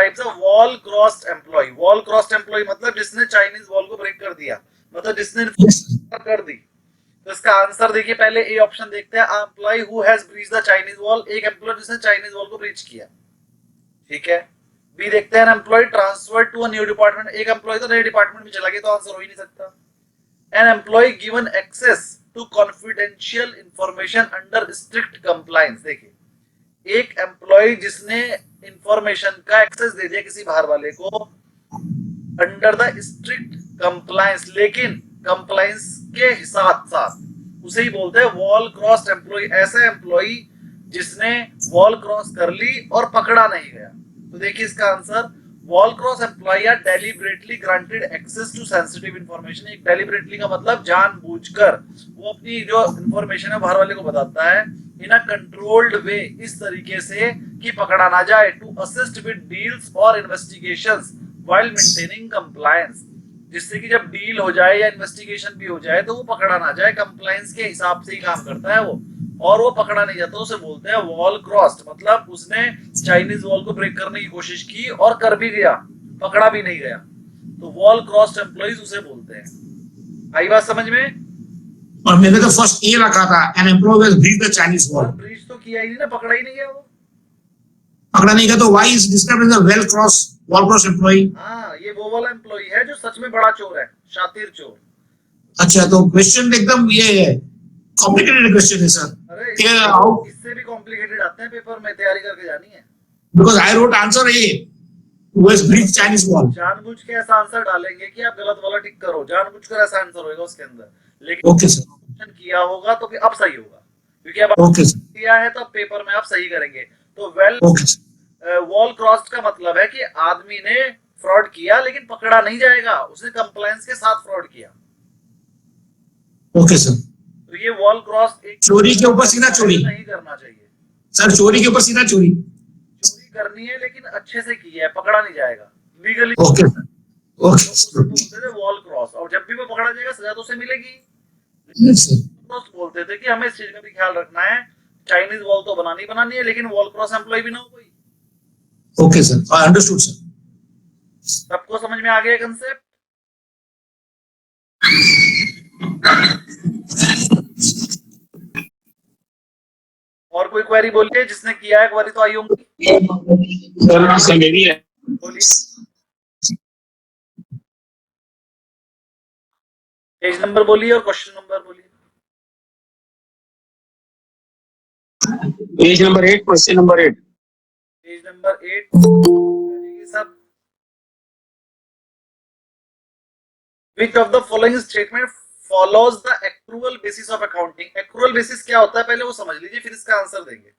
Describes a wall crossed employee. Wall crossed employee मतलब जिसने Chinese wall को break कर दिया, मतलब जिसने कर दी। तो इसका आंसर देखिए, पहले ए ऑप्शन देखते हैं, employee who has breach the Chinese wall, एक एम्प्लॉय जिसने चाइनीज वॉल को ब्रीच किया, ठीक है। बी देखते हैं, employee transfer to a new department, एक एम्प्लॉय तो नए डिपार्टमेंट में चला गया, तो आंसर हो ही नहीं सकता। An employee given access to confidential information under strict compliance. देखिए, एक एम्प्लॉय जिसने इंफॉर्मेशन का एक्सेस दे दिया किसी बाहर वाले को अंडर द स्ट्रिक्ट कंप्लायंस, लेकिन कंप्लायंस के साथ साथ, उसे ही बोलते हैं वॉल क्रॉस एम्प्लॉय। ऐसा एम्प्लॉय जिसने वॉल क्रॉस कर ली और पकड़ा नहीं गया। तो देखिए इसका answer, wall cross employee are deliberately granted access to sensitive information. एक डेलिबरेटली का मतलब जानबूझकर वो अपनी जो इंफॉर्मेशन है बाहर वाले को बताता है इन अ कंट्रोल्ड वे, इस तरीके से कि पकड़ा ना जाए। टू असिस्ट विद डील्स और इन्वेस्टिगेशंस व्हाइल मेंटेनिंग कंप्लायंस, जिससे कि जब डील हो जाए या इन्वेस्टिगेशन भी हो जाए तो वो पकड़ा ना जाए, कंप्लायंस के हिसाब से ही काम करता है वो, और वो पकड़ा नहीं जाता, उसे बोलते हैं वॉल क्रॉस्ड। मतलब उसने चाइनीज वॉल को ब्रेक करने की कोशिश की और कर भी गया, पकड़ा भी नहीं गया, तो वॉल क्रॉस्ड एम्प्लॉइज उसे बोलते हैं। आई बात समझ में? और मैंने तो फर्स्ट ये रखा था, an employ has breach the Chinese wall. Breach तो किया ही नहीं ना, पकड़ा ही नहीं गया वो, पकड़ा नहीं गया, तो why is described as a well cross wall cross employ? हाँ, ये वो वाला एम्प्लॉय है जो सच में बड़ा चोर है, शातिर चोर। अच्छा, तो क्वेश्चन एकदम ये है, कॉम्प्लिकेटेड क्वेश्चन है सर। अरे हाउ, इससे भी कॉम्प्लिकेटेड आते हैं पेपर में, तैयारी करके जानी है। Because I wrote answer A, who has breach Chinese wall. जानबूझ के ऐसा आंसर डालेंगे कि आप गलत वाला टिक करो, जानबूझकर ऐसा आंसर होगा उसके अंदर, लेकिन ओके सर, ऑप्शन किया होगा तो फिर अब सही होगा, क्योंकि अब ओके सर, किया है तो अब पेपर में आप सही करेंगे। तो well okay sir, wall crossed का मतलब है कि आदमी ने फ्रॉड किया लेकिन पकड़ा नहीं जाएगा, उसने कंप्लायंस के साथ फ्रॉड किया। Okay sir. तो ये वॉल क्रॉस एक चोरी के ऊपर सीधा चोरी नहीं करना चाहिए। सर, चोरी के ऊपर सीधा चोरी। चोरी करनी है लेकिन अच्छे से की है, पकड़ा नहीं जाएगा लीगली, ओके सर, तो ओके उसे सर, बोलते थे वॉल क्रॉस, और जब भी वो पकड़ा जाएगा सजा तो उसे मिलेगी। यस सर, तो बोलते थे कि हमें इस चीज का भी ख्याल रखना है, चाइनीज वॉल तो बनानी बनानी है लेकिन वॉल क्रॉस एम्प्लॉय भी ना हो कोई। Okay sir, I understood sir. सबको समझ में आ गया कंसेप्ट? और कोई क्वेरी बोलिए, जिसने किया है क्वेरी तो आई होंगी, सर मेरी है। बोलिए। पेज नंबर बोलिए और क्वेश्चन नंबर बोलिए। Page number 8, question number 8। Page number 8 सब। Which of the following statement follows the accrual basis of accounting? accrual basis क्या होता है पहले वो समझ लीजिए, फिर इसका आंसर देंगे।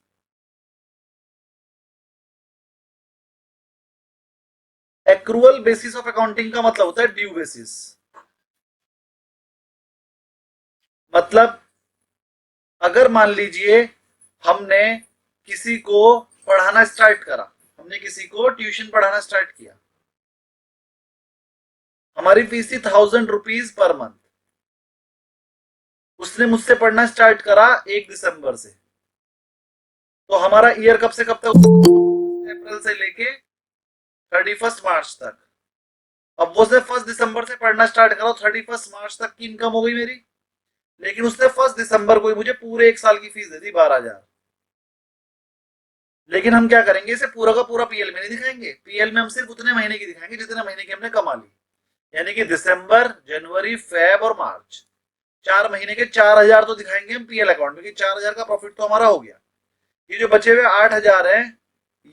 accrual basis of accounting का मतलब होता है ड्यू बेसिस। मतलब अगर मान लीजिए हमने किसी को पढ़ाना स्टार्ट करा, हमने किसी को ट्यूशन पढ़ाना स्टार्ट किया, हमारी फीस थी 1000 रुपीज पर मंथ, उसने मुझसे पढ़ना स्टार्ट करा 1 दिसंबर से, तो हमारा ईयर कब से कब तक? अप्रैल से लेके 31 मार्च तक। अब वो उसने 1 दिसंबर से पढ़ना स्टार्ट करा, 31 मार्च तक की इनकम हो गई मेरी, लेकिन उसने 1 दिसंबर को ही मुझे पूरे एक साल की फीस दे दी 12,000। लेकिन हम क्या करेंगे, इसे पूरा का पूरा पीएल में नहीं दिखाएंगे, पीएल में हम सिर्फ उतने महीने की दिखाएंगे जितने महीने की हमने कमा ली, यानी कि दिसंबर, जनवरी, फेब और मार्च, 4 महीने के 4,000 तो दिखाएंगे हम पीएल अकाउंट में कि 4,000 का प्रॉफिट तो हमारा हो गया। ये जो बचे हुए 8,000 है,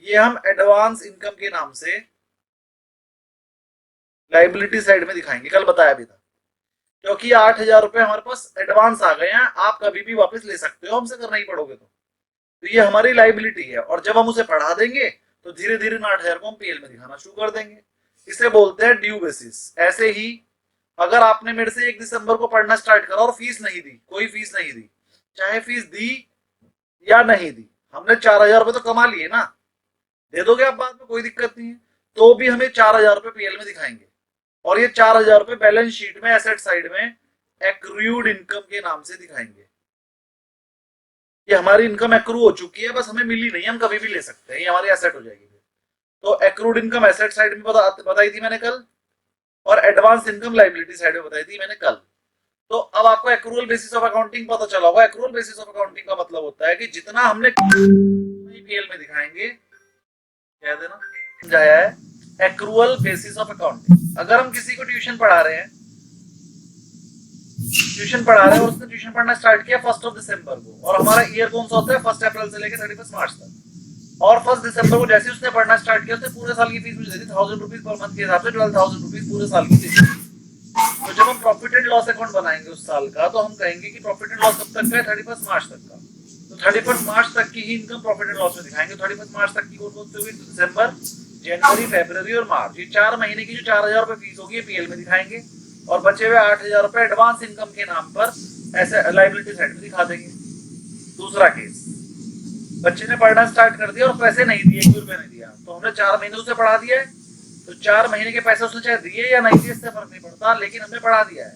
ये हम एडवांस इनकम के नाम से लाइबिलिटी साइड में दिखाएंगे, कल बताया भी था, क्योंकि 8,000 रुपए हमारे पास एडवांस आ गए हैं, आप कभी भी वापस ले सकते हो, हमसे करना ही पड़ोगे तो ये हमारी लाइबिलिटी है, और जब हम उसे पढ़ा देंगे तो धीरे धीरे 8,000 को हम पीएल में दिखाना शुरू कर देंगे। इसे बोलते हैं ड्यू बेसिस। ऐसे ही अगर आपने मेरे से 1 दिसंबर को पढ़ना स्टार्ट करा और फीस नहीं दी, कोई फीस नहीं दी, चाहे फीस दी या नहीं दी, हमने 4,000 रुपए तो कमा लिए ना, दे दोगे आप बाद में, कोई दिक्कत नहीं है, तो भी हमें 4,000 रुपए पीएल में दिखाएंगे, और ये 4,000 रुपए बैलेंस शीट में एसेट साइड में एक्रूड इनकम के नाम से दिखाएंगे। ये हमारी इनकम एक्रू हो चुकी है, बस हमें मिली नहीं, हम कभी भी ले सकते हैं, ये हमारी एसेट हो जाएगी। तो एक्रूड इनकम एसेट साइड में बताई थी मैंने कल, और एडवांस इनकम लायबिलिटी साइड में बताई थी मैंने कल। तो अब आपको एक्रूअल बेसिस ऑफ अकाउंटिंग पता चला होगा। एक्रूअल बेसिस ऑफ अकाउंटिंग का मतलब होता है कि जितना हमने पीएल में दिखाएंगे, कह देना समझाया है, एक्रूअल बेसिस ऑफ अकाउंटिंग। अगर हम किसी को ट्यूशन पढ़ा रहे हैं और उसने ट्यूशन पढ़ना स्टार्ट किया 1 दिसंबर को, और हमारा ईयर कौन सा होता है 1 अप्रैल से लेकर 31 मार्च तक, और 1 दिसंबर को जैसे उसने पढ़ना स्टार्ट किया उसने पूरे साल की फीस मुझे दे दी 1000 रुपीज पर मंथ के हिसाब से, 12,000 रुपीज पूरे साल की फीस। तो जब हम प्रॉफिट एंड लॉस अकाउंट बनाएंगे उस साल का, तो हम कहेंगे कि प्रॉफिट एंड लॉस कब तक का है 31 मार्च तक का। तो 31 मार्च तक की ही इनकम प्रॉफिट एंड लॉस में दिखाएंगे। 31 मार्च तक की कौन कौन सी होगी, दिसंबर, जनवरी, फरवरी और मार्च, ये 4 महीने की जो 4,000 रुपए फीस होगी पीएल में दिखाएंगे, और बचे हुए 8,000 रुपए एडवांस इनकम के नाम पर ऐसे लायबिलिटी साइड में दिखा देंगे। दूसरा केस, बच्चे ने पढ़ना स्टार्ट कर दिया और पैसे नहीं दिए, 1 रुपए नहीं दिया, तो हमने 4 महीने उसे पढ़ा दिया है, तो 4 महीने के पैसे उसने चाहे दिए या नहीं दिए इससे फर्क नहीं पड़ता, लेकिन हमने पढ़ा दिया है,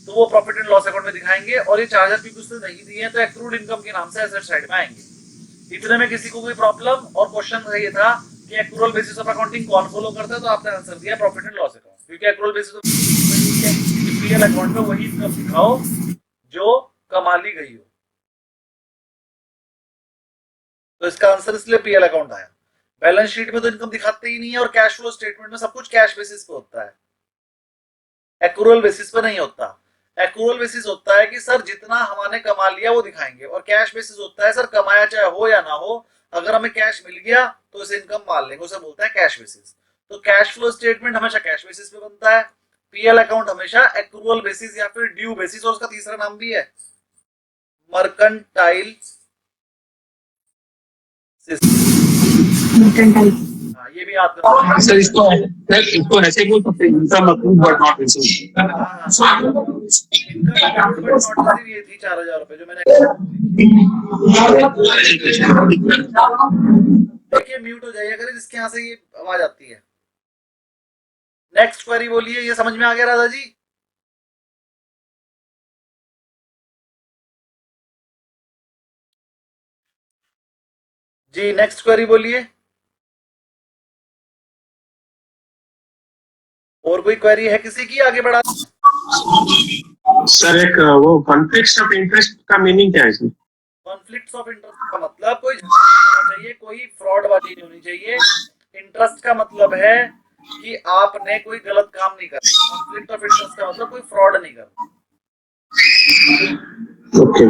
तो वो प्रॉफिट एंड लॉस अकाउंट में दिखाएंगे। और ये 4,000 भी उसने नहीं दिए हैं तो एक्रूड इनकम के नाम से एसेट साइड में आएंगे। इतने में किसी को कोई प्रॉब्लम? और क्वेश्चन ये था कि एक्रूअल बेसिस ऑफ अकाउंटिंग कौन फॉलो करता है, तो आपने आंसर दिया प्रॉफिट एंड लॉस अकाउंट, क्योंकि accrual basis of PL account में वही इनकम दिखाओ जो कमा ली गई हो। तो इसका आंसर इसलिए पीएल अकाउंट आया। बैलेंस शीट में तो इनकम दिखाते ही नहीं है, और कैश फ्लो स्टेटमेंट में सब कुछ कैश बेसिस पे होता है, एक्रूअल बेसिस पे नहीं होता। एक्रूअल बेसिस होता है कि सर जितना हमने कमा लिया वो दिखाएंगे, और कैश बेसिस होता है सर कमाया चाहे हो या ना हो, अगर हमें कैश मिल गया तो इसे इनकम मान लेंगे, उसे बोलते हैं कैश बेसिस। तो कैश फ्लो स्टेटमेंट हमेशा कैश बेसिस पे बनता है, पीएल अकाउंट हमेशा एक्रूअल बेसिस या फिर ड्यू बेसिस, और उसका तीसरा नाम भी है मर्केंटाइल मर्केंटाइल। हाँ, ये भी याद करना। सर इसको ऐसे बोल सकते हैं, income approved but not received. Income approved but not receive, ये थी 4,000 रुपए जो मैंने देखिए। म्यूट हो जाइए अगर जिसके यहाँ से ये आवाज आती है। नेक्स्ट क्वेरी बोलिए, ये समझ में आ गया राधा जी? जी नेक्स्ट क्वेरी बोलिए। और कोई क्वेरी है किसी की? आगे बढ़ा। सर एक वो कॉन्फ्लिक्ट ऑफ इंटरेस्ट का मीनिंग क्या है इसमें? कॉन्फ्लिक्ट्स ऑफ इंटरेस्ट का मतलब कोई होना चाहिए, कोई फ्रॉड बाजी नहीं होनी चाहिए। इंटरेस्ट का मतलब है कि आपने कोई गलत काम नहीं करना। कॉन्फ्लिक्ट ऑफ इंटरेस्ट का मतलब कोई फ्रॉड नहीं करना। Okay,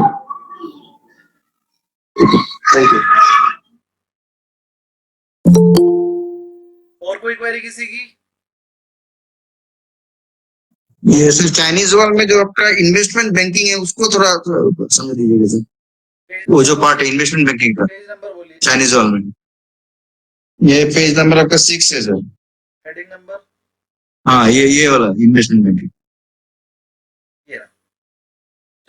thank you. और कोई क्वेरी किसी की? ये सर चाइनीज वॉल में जो आपका इन्वेस्टमेंट बैंकिंग है उसको थोड़ा समझ दीजिएगा सर, वो जो पार्ट है इन्वेस्टमेंट बैंकिंग का पेज नंबर बोलिए। चाइनीज वॉल में। ये पेज नंबर आपका 6 है सर। Heading number? हाँ ये वाला इन्वेस्टमेंट बैंकिंग। ये रहा।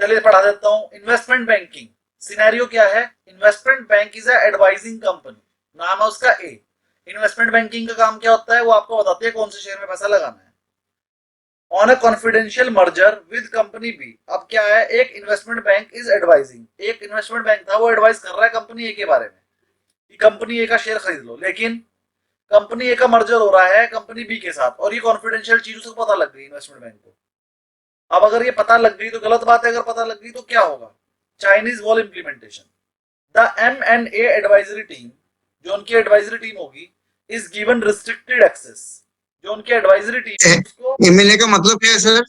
चलिए पढ़ा देता हूँ। इन्वेस्टमेंट बैंकिंग सिनेरियो क्या है? Investment bank is advising company, नाम है उसका ए। इन्वेस्टमेंट बैंकिंग का काम क्या होता है वो आपको बताती है कौन से शेयर में पैसा लगाना है। On a confidential merger with company B. अब क्या है, एक इन्वेस्टमेंट बैंक इज एडवाइजिंग, एक इन्वेस्टमेंट बैंक था वो एडवाइस कर रहा है कंपनी ए के बारे में कि कंपनी ए का शेयर खरीद लो, लेकिन कंपनी ए का मर्जर हो रहा है कंपनी बी के साथ, और ये कॉन्फिडेंशियल चीज उसको पता लग गई इन्वेस्टमेंट बैंक को। अब अगर ये पता लग गई तो गलत बात है, अगर पता लग गई तो क्या होगा? Chinese wall implementation. The M&A advisory team, जो उनकी एडवाइजरी टीम होगी, इज गिवन रिस्ट्रिक्टेड एक्सेस। जो उनकी एडवाइजरी टीम है उसको, एमएलए का मतलब क्या है sir?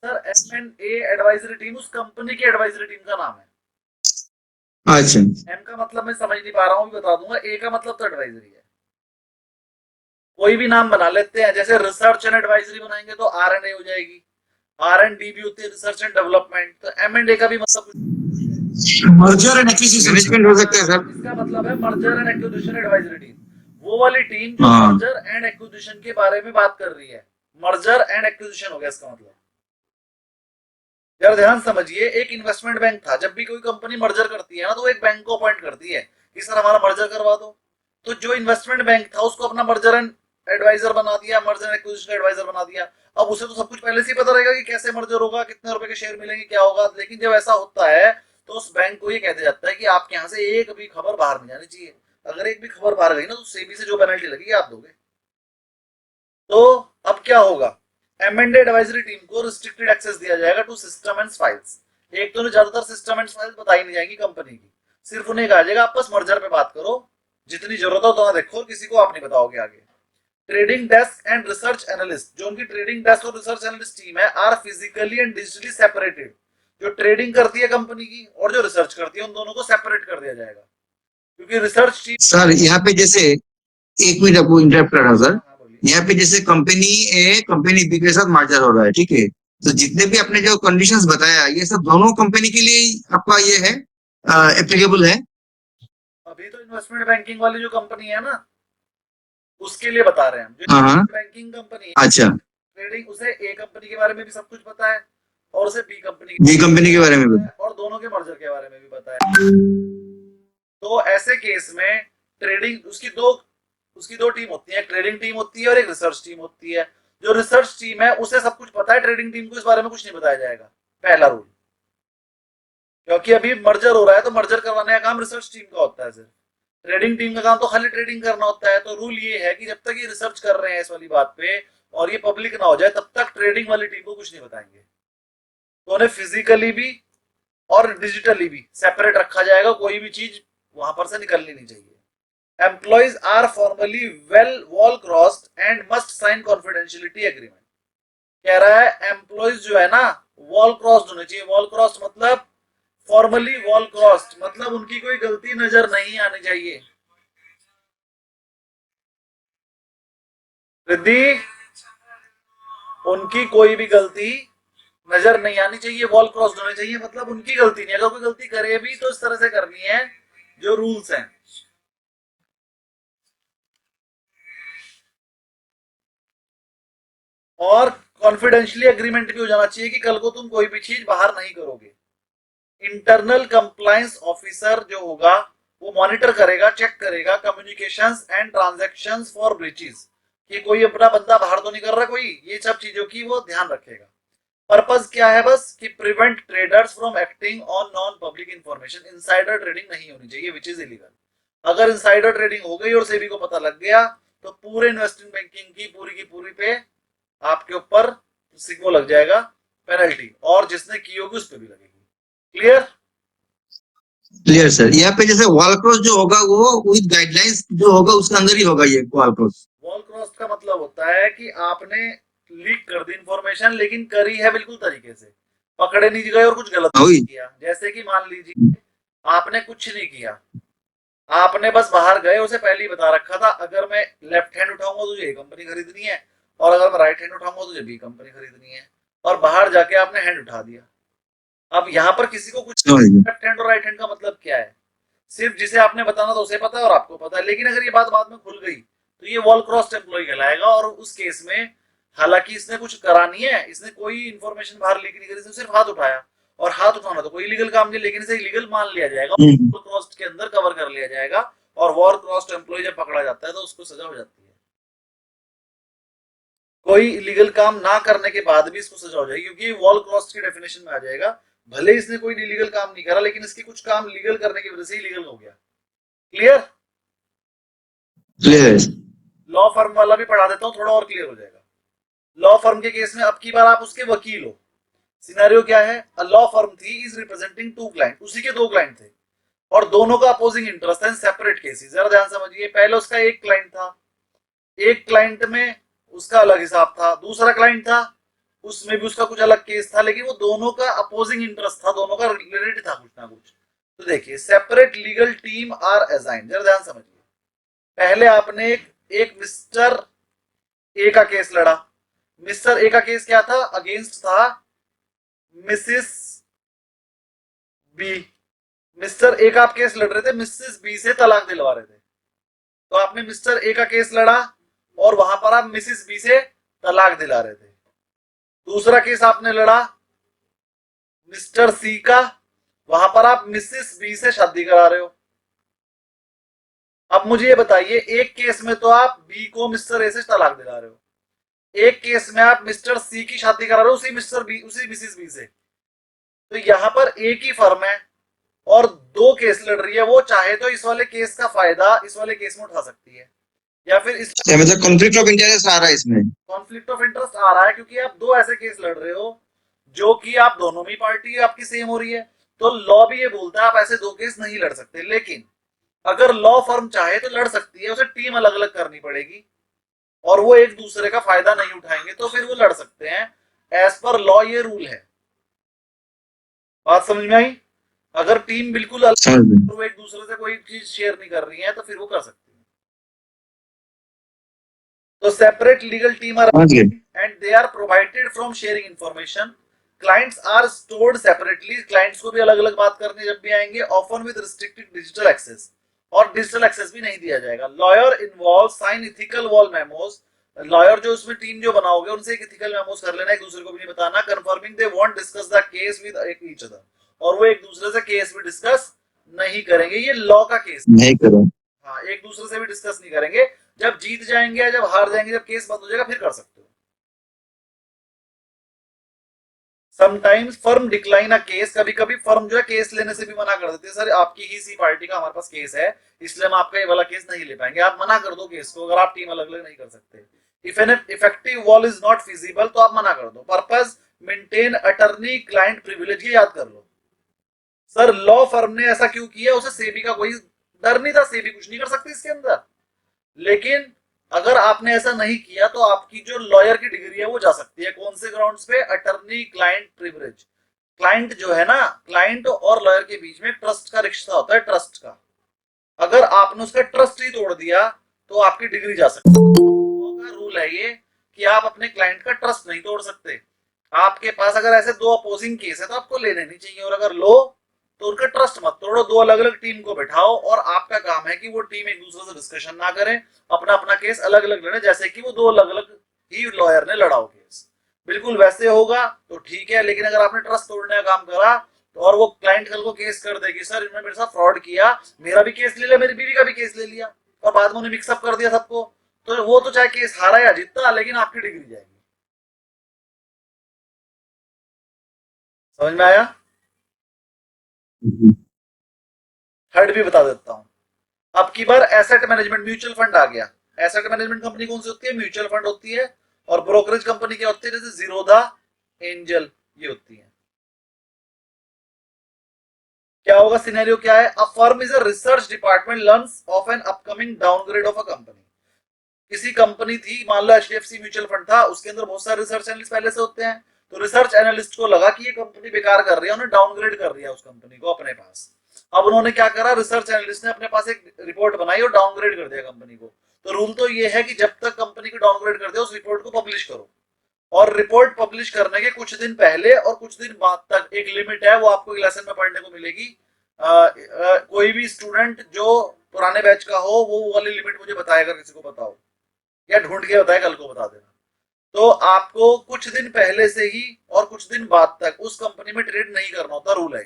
Sir M&A advisory team उस कंपनी की एडवाइजरी टीम का नाम है। अच्छा, एम का मतलब मैं समझ नहीं पा रहा हूँ, बता दूंगा। ए का मतलब तो एडवाइजरी है। कोई भी नाम बना लेते हैं, जैसे रिसर्च एंड एडवाइजरी बनाएंगे तो R&A हो जाएगी, R&D भी होती है, रिसर्च एंड डेवलपमेंट। तो M&A का भी मतलब मर्जर एंड एक्विजिशन मैनेजमेंट हो सकता है सर। इसका मतलब है merger and acquisition advisory team, वो वाली टीम जो हाँ। मर्जर एंड एक्विजिशन के बारे में बात कर रही है। मर्जर एंड एक्विजिशन हो गया इसका मतलब। यार ध्यान समझिए, एक इन्वेस्टमेंट बैंक था, जब भी कोई कंपनी मर्जर करती है ना तो वो एक बैंक को अपॉइंट करती है कि सर हमारा मर्जर करवा दो। तो जो इन्वेस्टमेंट बैंक था उसको अपना मर्जर एंड एडवाइजर बना दिया, मर्जर एंड एक्विजिशन एडवाइजर बना दिया। अब उसे तो सब कुछ पहले से ही पता रहेगा कि कैसे मर्जर होगा, कितने रुपए के शेयर मिलेंगे, क्या होगा। लेकिन जब ऐसा होता है तो उस बैंक को ये कह दिया जाता है कि आपके यहाँ से एक भी खबर बाहर नहीं जानी चाहिए। अगर एक भी खबर बाहर गई ना तो सेबी से जो पेनल्टी लगेगी आप दोगे। तो अब क्या होगा, एमेंडेड एडवाइजरी टीम को रिस्ट्रिक्टेड एक्सेस दिया जाएगा टू सिस्टम एंड फाइल्स। एक तो ज्यादातर सिस्टम एंड फाइल्स बताई नहीं जाएगी कंपनी की, सिर्फ उन्हें कहा जाएगा आपस मर्जर पे बात करो, जितनी जरूरत हो उतना देखो, किसी को आप नहीं बताओगे आगे। Trading desk and research analyst, जो उनकी ट्रेडिंग डेस्क और रिसर्च एनालिस्ट टीम है, are physically and digitally separated. जो ट्रेडिंग करती है कंपनी की और जो रिसर्च करती है उन दोनों को सेपरेट कर दिया जाएगा, क्योंकि रिसर्च टीम। सर यहाँ पे जैसे एक मिनट आपको इंटरप्ट कर रहा हूँ सर। हाँ, बोलिए। यहाँ पे जैसे कंपनी बी के साथ मर्जर हो रहा है, ठीक है, तो जितने भी आपने जो कंडीशंस बताया ये सब दोनों कंपनी के लिए आपका ये है एप्लीकेबल है? अभी तो इन्वेस्टमेंट बैंकिंग वाली जो कंपनी है ना उसके लिए बता रहे हैं हम। जो हाँ बैंकिंग कंपनी है अच्छा, ट्रेडिंग, उसे ए कंपनी के बारे में भी सब कुछ पता है और उसे बी कंपनी के बारे में पता है और दोनों के मर्जर के बारे में भी पता है। तो ऐसे केस में ट्रेडिंग उसकी दो टीम होती है, एक ट्रेडिंग टीम होती है और एक रिसर्च टीम होती है। जो रिसर्च टीम है उसे सब कुछ पता है, ट्रेडिंग टीम को इस बारे में कुछ नहीं बताया जाएगा, पहला रूल। क्योंकि अभी मर्जर हो रहा है तो मर्जर करवाने का काम रिसर्च टीम का होता है, सिर्फ ट्रेडिंग टीम का काम तो खाली ट्रेडिंग करना होता है। तो रूल ये है कि जब तक ये रिसर्च कर रहे हैं इस वाली बात पे और ये पब्लिक ना हो जाए तब तक ट्रेडिंग वाली टीम को कुछ नहीं बताएंगे। तो उन्हें फिजिकली भी और डिजिटली भी सेपरेट रखा जाएगा, कोई भी चीज वहां पर से निकलनी नहीं चाहिए। Employees are formally well wall crossed and must sign confidentiality agreement. कह रहा है एम्प्लॉइज जो है ना वॉल क्रॉस्ड होने चाहिए। वॉल क्रॉस्ड मतलब फॉर्मली वॉल क्रॉस्ड मतलब उनकी कोई गलती नजर नहीं आनी चाहिए। रिद्धि, उनकी कोई भी गलती नजर नहीं आनी चाहिए, वॉल क्रॉस्ड होने चाहिए मतलब उनकी गलती नहीं। अगर कोई गलती करे भी तो इस तरह से करनी है जो रूल्स हैं। और कॉन्फिडेंशियली एग्रीमेंट भी हो जाना चाहिए कि कल को तुम कोई भी चीज बाहर नहीं करोगे। इंटरनल कंप्लायंस ऑफिसर जो होगा वो मॉनिटर करेगा, चेक करेगा communications and transactions for breaches, कि कोई अपना बंदा बाहर तो नहीं कर रहा कोई, ये सब चीजों की वो ध्यान रखेगा। पर्पस क्या है, बस कि prevent traders from acting on non public information. Insider trading नहीं होनी चाहिए विच इज इलीगल। अगर इनसाइडर ट्रेडिंग हो गई और सेबी को पता लग गया तो पूरे इन्वेस्टमेंट बैंकिंग की पूरी पे आपके ऊपर सिग्मा लग जाएगा, पेनल्टी, और जिसने की होगी उस पर भी लगेगी। क्लियर? Clear sir. यहाँ पे जैसे वॉल क्रॉस जो होगा वो विद गाइडलाइंस जो होगा उसके अंदर ही होगा ये वॉल क्रॉस। वॉल क्रॉस का मतलब होता है कि आपने लीक कर दी इंफॉर्मेशन, लेकिन करी है बिल्कुल तरीके से, पकड़े नहीं गए और कुछ गलत नहीं किया। जैसे कि मान लीजिए आपने कुछ नहीं किया, आपने बस बाहर गए, उसे पहले ही बता रखा था अगर मैं लेफ्ट हैंड उठाऊंगा तो ये कंपनी खरीदनी है और अगर मैं राइट हैंड उठाऊंगा तो ये बी कंपनी खरीदनी है, और बाहर जाके आपने हैंड उठा दिया। अब यहाँ पर किसी को कुछ लेफ्ट हैंड और राइट हैंड का मतलब क्या है, सिर्फ जिसे आपने बताना था उसे पता है और आपको पता है। लेकिन अगर ये बात बाद में खुल गई तो ये वॉल क्रॉस्ड एम्प्लॉय कहलाएगा। और उस केस में हालांकि इसने कुछ करा नहीं है, इसने कोई इन्फॉर्मेशन बाहर लीक नहीं करी, इसने सिर्फ हाथ उठाया, और हाथ उठाना तो कोई इलीगल काम नहीं, लेकिन इसे इलीगल मान लिया जाएगा, वॉल क्रॉस्ड के अंदर कवर कर लिया जाएगा। और वॉल क्रॉस्ड एम्प्लॉय जब पकड़ा जाता है तो उसको सजा हो जाती है। कोई इलीगल काम ना करने के बाद भी इसको सजा हो जाएगी, क्योंकि वॉल क्रॉस्ड की डेफिनेशन में आ जाएगा। भले इसने कोई इलीगल काम नहीं करा लेकिन इसके कुछ काम लीगल करने की वजह से इलीगल हो गया। क्लियर? क्लियर। लॉ फर्म वाला भी पढ़ा देता हूं, थोड़ा और क्लियर हो जाएगा। लॉ फर्म के केस में अब की बार आप उसके वकील हो। सिनेरियो क्या है, अ लॉ फर्म थी इज रिप्रेजेंटिंग टू क्लाइंट, उसी के दो क्लाइंट थे और दोनों का अपोजिंग इंटरेस्ट है, सेपरेट केसेस। जरा ध्यान समझिए, पहले उसका एक क्लाइंट था, एक क्लाइंट में उसका अलग हिसाब था, दूसरा क्लाइंट था उसमें भी उसका कुछ अलग केस था, लेकिन वो दोनों का अपोजिंग इंटरेस्ट था, दोनों का रिलेटेड था कुछ ना कुछ। तो देखिए, separate legal team are assigned. जरा ध्यान समझिए, पहले आपने एक मिस्टर ए का केस लड़ा। मिस्टर ए का केस क्या था, अगेंस्ट था मिसिस बी। मिस्टर ए का आप केस लड़ रहे थे मिसिस बी से तलाक दिलवा रहे थे, तो आपने मिस्टर ए का केस लड़ा और वहां पर आप मिसिस बी से तलाक दिला रहे थे। दूसरा केस आपने लड़ा मिस्टर सी का, वहां पर आप मिसिस बी से शादी करा रहे हो। अब मुझे ये बताइए, एक केस में तो आप बी को मिस्टर ए से तलाक दिला रहे हो, एक केस में आप मिस्टर सी की शादी करा रहे हो उसी मिस्टर बी, उसी मिसिस बी से। तो यहां पर एक ही फर्म है और दो केस लड़ रही है, वो चाहे तो इस वाले केस का फायदा इस वाले केस में उठा सकती है, या फिर इस मतलब कॉन्फ्लिक्ट ऑफ इंटरेस्ट आ रहा है इसमें। कॉन्फ्लिक्ट ऑफ इंटरेस्ट आ रहा है, क्योंकि आप दो ऐसे केस लड़ रहे हो जो कि आप दोनों में पार्टी आपकी सेम हो रही है। तो लॉ भी ये बोलता है आप ऐसे दो केस नहीं लड़ सकते, लेकिन अगर लॉ फर्म चाहे तो लड़ सकती है, उसे टीम अलग अलग करनी पड़ेगी और वो एक दूसरे का फायदा नहीं उठाएंगे, तो फिर वो लड़ सकते हैं। एज पर लॉ ये रूल है। बात समझ में आई? अगर टीम बिल्कुल अलग, समझ में। वो एक दूसरे से कोई चीज शेयर नहीं कर रही है, तो फिर वो कर सकती है। तो सेपरेट लीगल टीम आर समझ गए। and they are provided from sharing information. Clients are stored separately. Clients को भी अलग अलग बात करने जब भी आएंगे, often with restricted digital access, और डिजिटल एक्सेस भी नहीं दिया जाएगा। Lawyer involve sign ethical wall memos. Lawyer जो उसमें टीम जो बनाओगे उनसे एक इथिकल मेमोज कर लेना, एक दूसरे को भी नहीं बताना। Confirming they want discuss the case with each other, और वो एक दूसरे से केस भी डिस्कस नहीं करेंगे। ये लॉ का केस नहीं करो। हाँ, एक दूसरे से भी डिस्कस नहीं करेंगे। जब जीत जाएंगे या जब हार जाएंगे, जब केस बंद हो जाएगा, फिर कर सकते हो। Sometimes firm decline a case, कभी कभी फर्म जो है केस लेने से भी मना कर देती है। सर आपकी ही सी पार्टी का हमारे पास केस है, इसलिए हम आपका ये वाला केस नहीं ले पाएंगे, आप मना कर दो केस को, अगर आप टीम अलग अलग नहीं कर सकते। If an effective wall is not feasible, तो आप मना कर दो। Purpose maintain attorney client privilege, ये याद कर लो। सर लॉ फर्म ने ऐसा क्यों किया? उसे सेबी का कोई डर नहीं था, सेबी कुछ नहीं कर सकती इसके अंदर। लेकिन अगर आपने ऐसा नहीं किया तो आपकी जो लॉयर की डिग्री है वो जा सकती है। कौन से ग्राउंड्स पे? Attorney client privilege. क्लाइंट जो है ना, क्लाइंट और लॉयर के बीच में ट्रस्ट का रिश्ता होता है, ट्रस्ट का। अगर आपने उसका ट्रस्ट ही तोड़ दिया तो आपकी डिग्री जा सकती है। रूल है ये कि आप अपने क्लाइंट का ट्रस्ट नहीं तोड़ सकते। आपके पास अगर ऐसे दो अपोजिंग केस है तो आपको लेने नहीं चाहिए, और अगर लो तो उनका ट्रस्ट मत तोड़ो। दो अलग अलग टीम को बैठाओ और आपका काम है कि वो टीम एक दूसरे से डिस्कशन ना करे, अपना अपना केस अलग अलग लड़े, जैसे कि वो दो अलग अलग ही लॉयर ने लड़ाओ केस। बिल्कुल वैसे होगा तो ठीक है, लेकिन अगर आपने ट्रस्ट तोड़ने का काम करा तो और वो क्लाइंट कल को केस कर देगी, सर इन्होंने मेरे साथ फ्रॉड किया, मेरा भी केस ले लिया, मेरी बीवी का भी केस ले लिया, और बाद में उन्हें मिक्सअप कर दिया सबको, तो वो तो चाहे केस हारा या जीता, लेकिन आपकी डिग्री जाएगी। समझ में आया? थर्ड भी बता देता हूं। अब की बार एसेट मैनेजमेंट म्यूचुअल फंड आ गया। एसेट मैनेजमेंट कंपनी कौन सी होती है? म्यूचुअल फंड होती है। और ब्रोकरेज कंपनी क्या होती है? जैसे जीरोधा, एंजल, ये होती है। क्या होगा? सिनेरियो क्या है? A firm is a research department learns of an upcoming downgrade of a company. किसी कंपनी थी, मान लो एचडीएफसी म्यूचुअल फंड था, उसके अंदर बहुत सारे रिसर्च एनालिस्ट पहले से होते हैं। तो रिसर्च एनालिस्ट को लगा कि ये कंपनी बेकार कर रही है, उन्हें डाउनग्रेड कर दिया उस कंपनी को अपने पास। अब उन्होंने क्या करा? रिसर्च एनालिस्ट ने अपने पास एक रिपोर्ट बनाई और डाउनग्रेड कर दिया कंपनी को। तो रूल तो ये है कि जब तक कंपनी को डाउनग्रेड कर दिया उस रिपोर्ट को पब्लिश करो, और रिपोर्ट पब्लिश करने के कुछ दिन पहले और कुछ दिन बाद तक एक लिमिट है, वो आपको लेसन में पढ़ने को मिलेगी। कोई भी स्टूडेंट जो पुराने बैच का हो वो वाली लिमिट मुझे बताएगा, किसी को बताओ या ढूंढ के बताए, कल को बता देना। तो आपको कुछ दिन पहले से ही और कुछ दिन बाद तक उस कंपनी में ट्रेड नहीं करना होता, रूल है।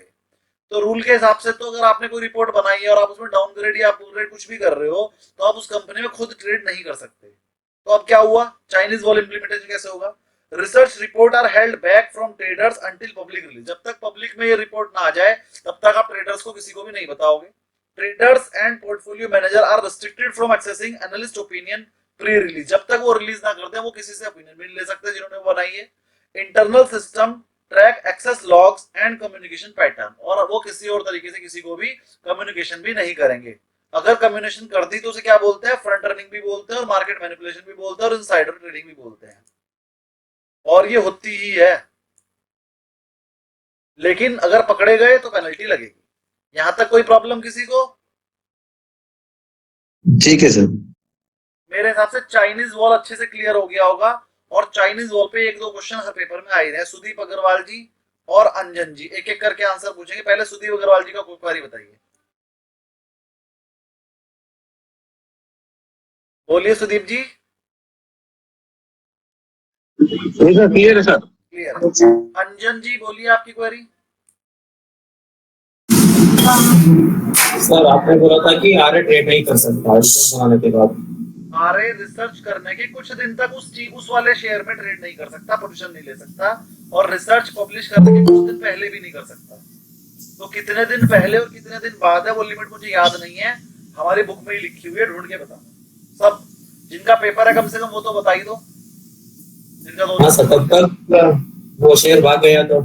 तो रूल के हिसाब से तो अगर आपने कोई रिपोर्ट बनाई है और आप उसमें डाउनग्रेड या अपग्रेड कुछ भी कर रहे हो तो आप उस कंपनी में खुद ट्रेड नहीं कर सकते। तो अब क्या हुआ? चाइनीज वॉल इंप्लीमेंटेशन कैसे होगा? Research report are held back from traders until public release. जब तक पब्लिक में ये रिपोर्ट ना आ जाए तब तक आप ट्रेडर्स को किसी को भी नहीं बताओगे। Traders and portfolio manager are restricted from accessing analyst opinion pre release. जब तक वो रिलीज ना करते हैं वो किसी से ओपिनियन भी ले सकते जिन्होंने बनाई है। Internal system track access logs and communication pattern, और वो किसी और तरीके से किसी को भी कम्युनिकेशन भी नहीं करेंगे। अगर कम्युनिकेशन कर दी तो उसे क्या बोलते हैं? फ्रंट रनिंग भी बोलते हैं, और मार्केट मैनिपुलेशन भी बोलते हैं, और इनसाइडर ट्रेडिंग भी बोलते हैं, और ये होती ही है। लेकिन अगर पकड़े गए तो पेनल्टी लगेगी। यहां तक कोई प्रॉब्लम किसी को? ठीक है सर। मेरे हिसाब से चाइनीज वॉल अच्छे से क्लियर हो गया होगा, और चाइनीज वॉल पे एक दो क्वेश्चन हर पेपर में आए हैं। सुदीप अग्रवाल जी और अंजन जी एक एक करके आंसर पूछेंगे। पहले सुदीप अग्रवाल जी का कोई क्वेरी बताइए, बोलिए सुदीप जी। क्लियर है सर। क्लियर है। अंजन जी बोलिए आपकी क्वेरी। सर आपने बोला था कि आर्य ट्रेड नहीं कर सकता रिपोर्ट बनाने के बाद। आरए रिसर्च करने के कुछ दिन तक उस वाले शेयर में ट्रेड नहीं कर सकता, पोजीशन नहीं ले सकता, और रिसर्च पब्लिश करने के कुछ दिन पहले भी नहीं कर सकता। तो कितने दिन पहले और कितने दिन बाद है वो लिमिट मुझे याद नहीं है, हमारी बुक में ही लिखी हुई है, ढूंढ के बताना। सब जिनका पेपर है कम से कम वो तो बता ही दो, जिनका हाँ सर, तब तक वो शेयर भाग गया तो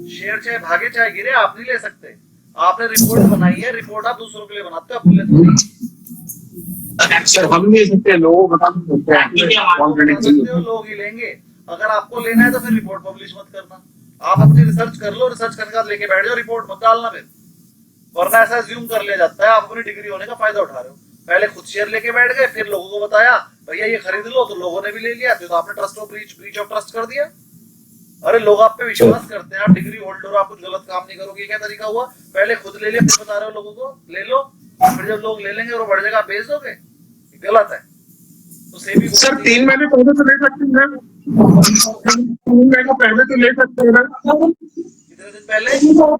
शेयर चाहे भागे चाहे गिरे आप नहीं ले सकते। आपने रिपोर्ट बनाई है, रिपोर्ट आप दूसरों के लिए बनाते हो, अपने लिए थोड़ी। सर हम ले सकते हैं, लोगों को बता सकते हैं, लोग ही लेंगे। अगर आपको लेना है तो फिर रिपोर्ट पब्लिश मत करना, आप अपनी रिसर्च कर लो, रिसर्च करने के बाद लेके बैठ जाओ, रिपोर्ट मत डालना फिर। वरना ऐसा अज्यूम कर लिया जाता है आप अपनी डिग्री होने का फायदा उठा रहे हो। पहले खुद शेयर लेके बैठ गए, फिर लोगों को बताया भैया ये खरीद लो, तो लोगों ने भी ले लिया, तो आपने trust of breach of trust कर दिया। अरे लोग आप पे विश्वास करते हैं, आप डिग्री होल्डर हो, आप कुछ गलत काम नहीं करोगे, क्या तरीका हुआ? पहले खुद ले लिया फिर बता रहे हो लोगों को ले लो, फिर जब लोग ले लेंगे और बढ़ जाएगा आप बेच दोगे, गलत है। तो सेबी सर 3 महीने पहले तो ले सकते हैं, 3 महीने पहले तो ले सकते हैं, कितने दिन पहले? 3 महीने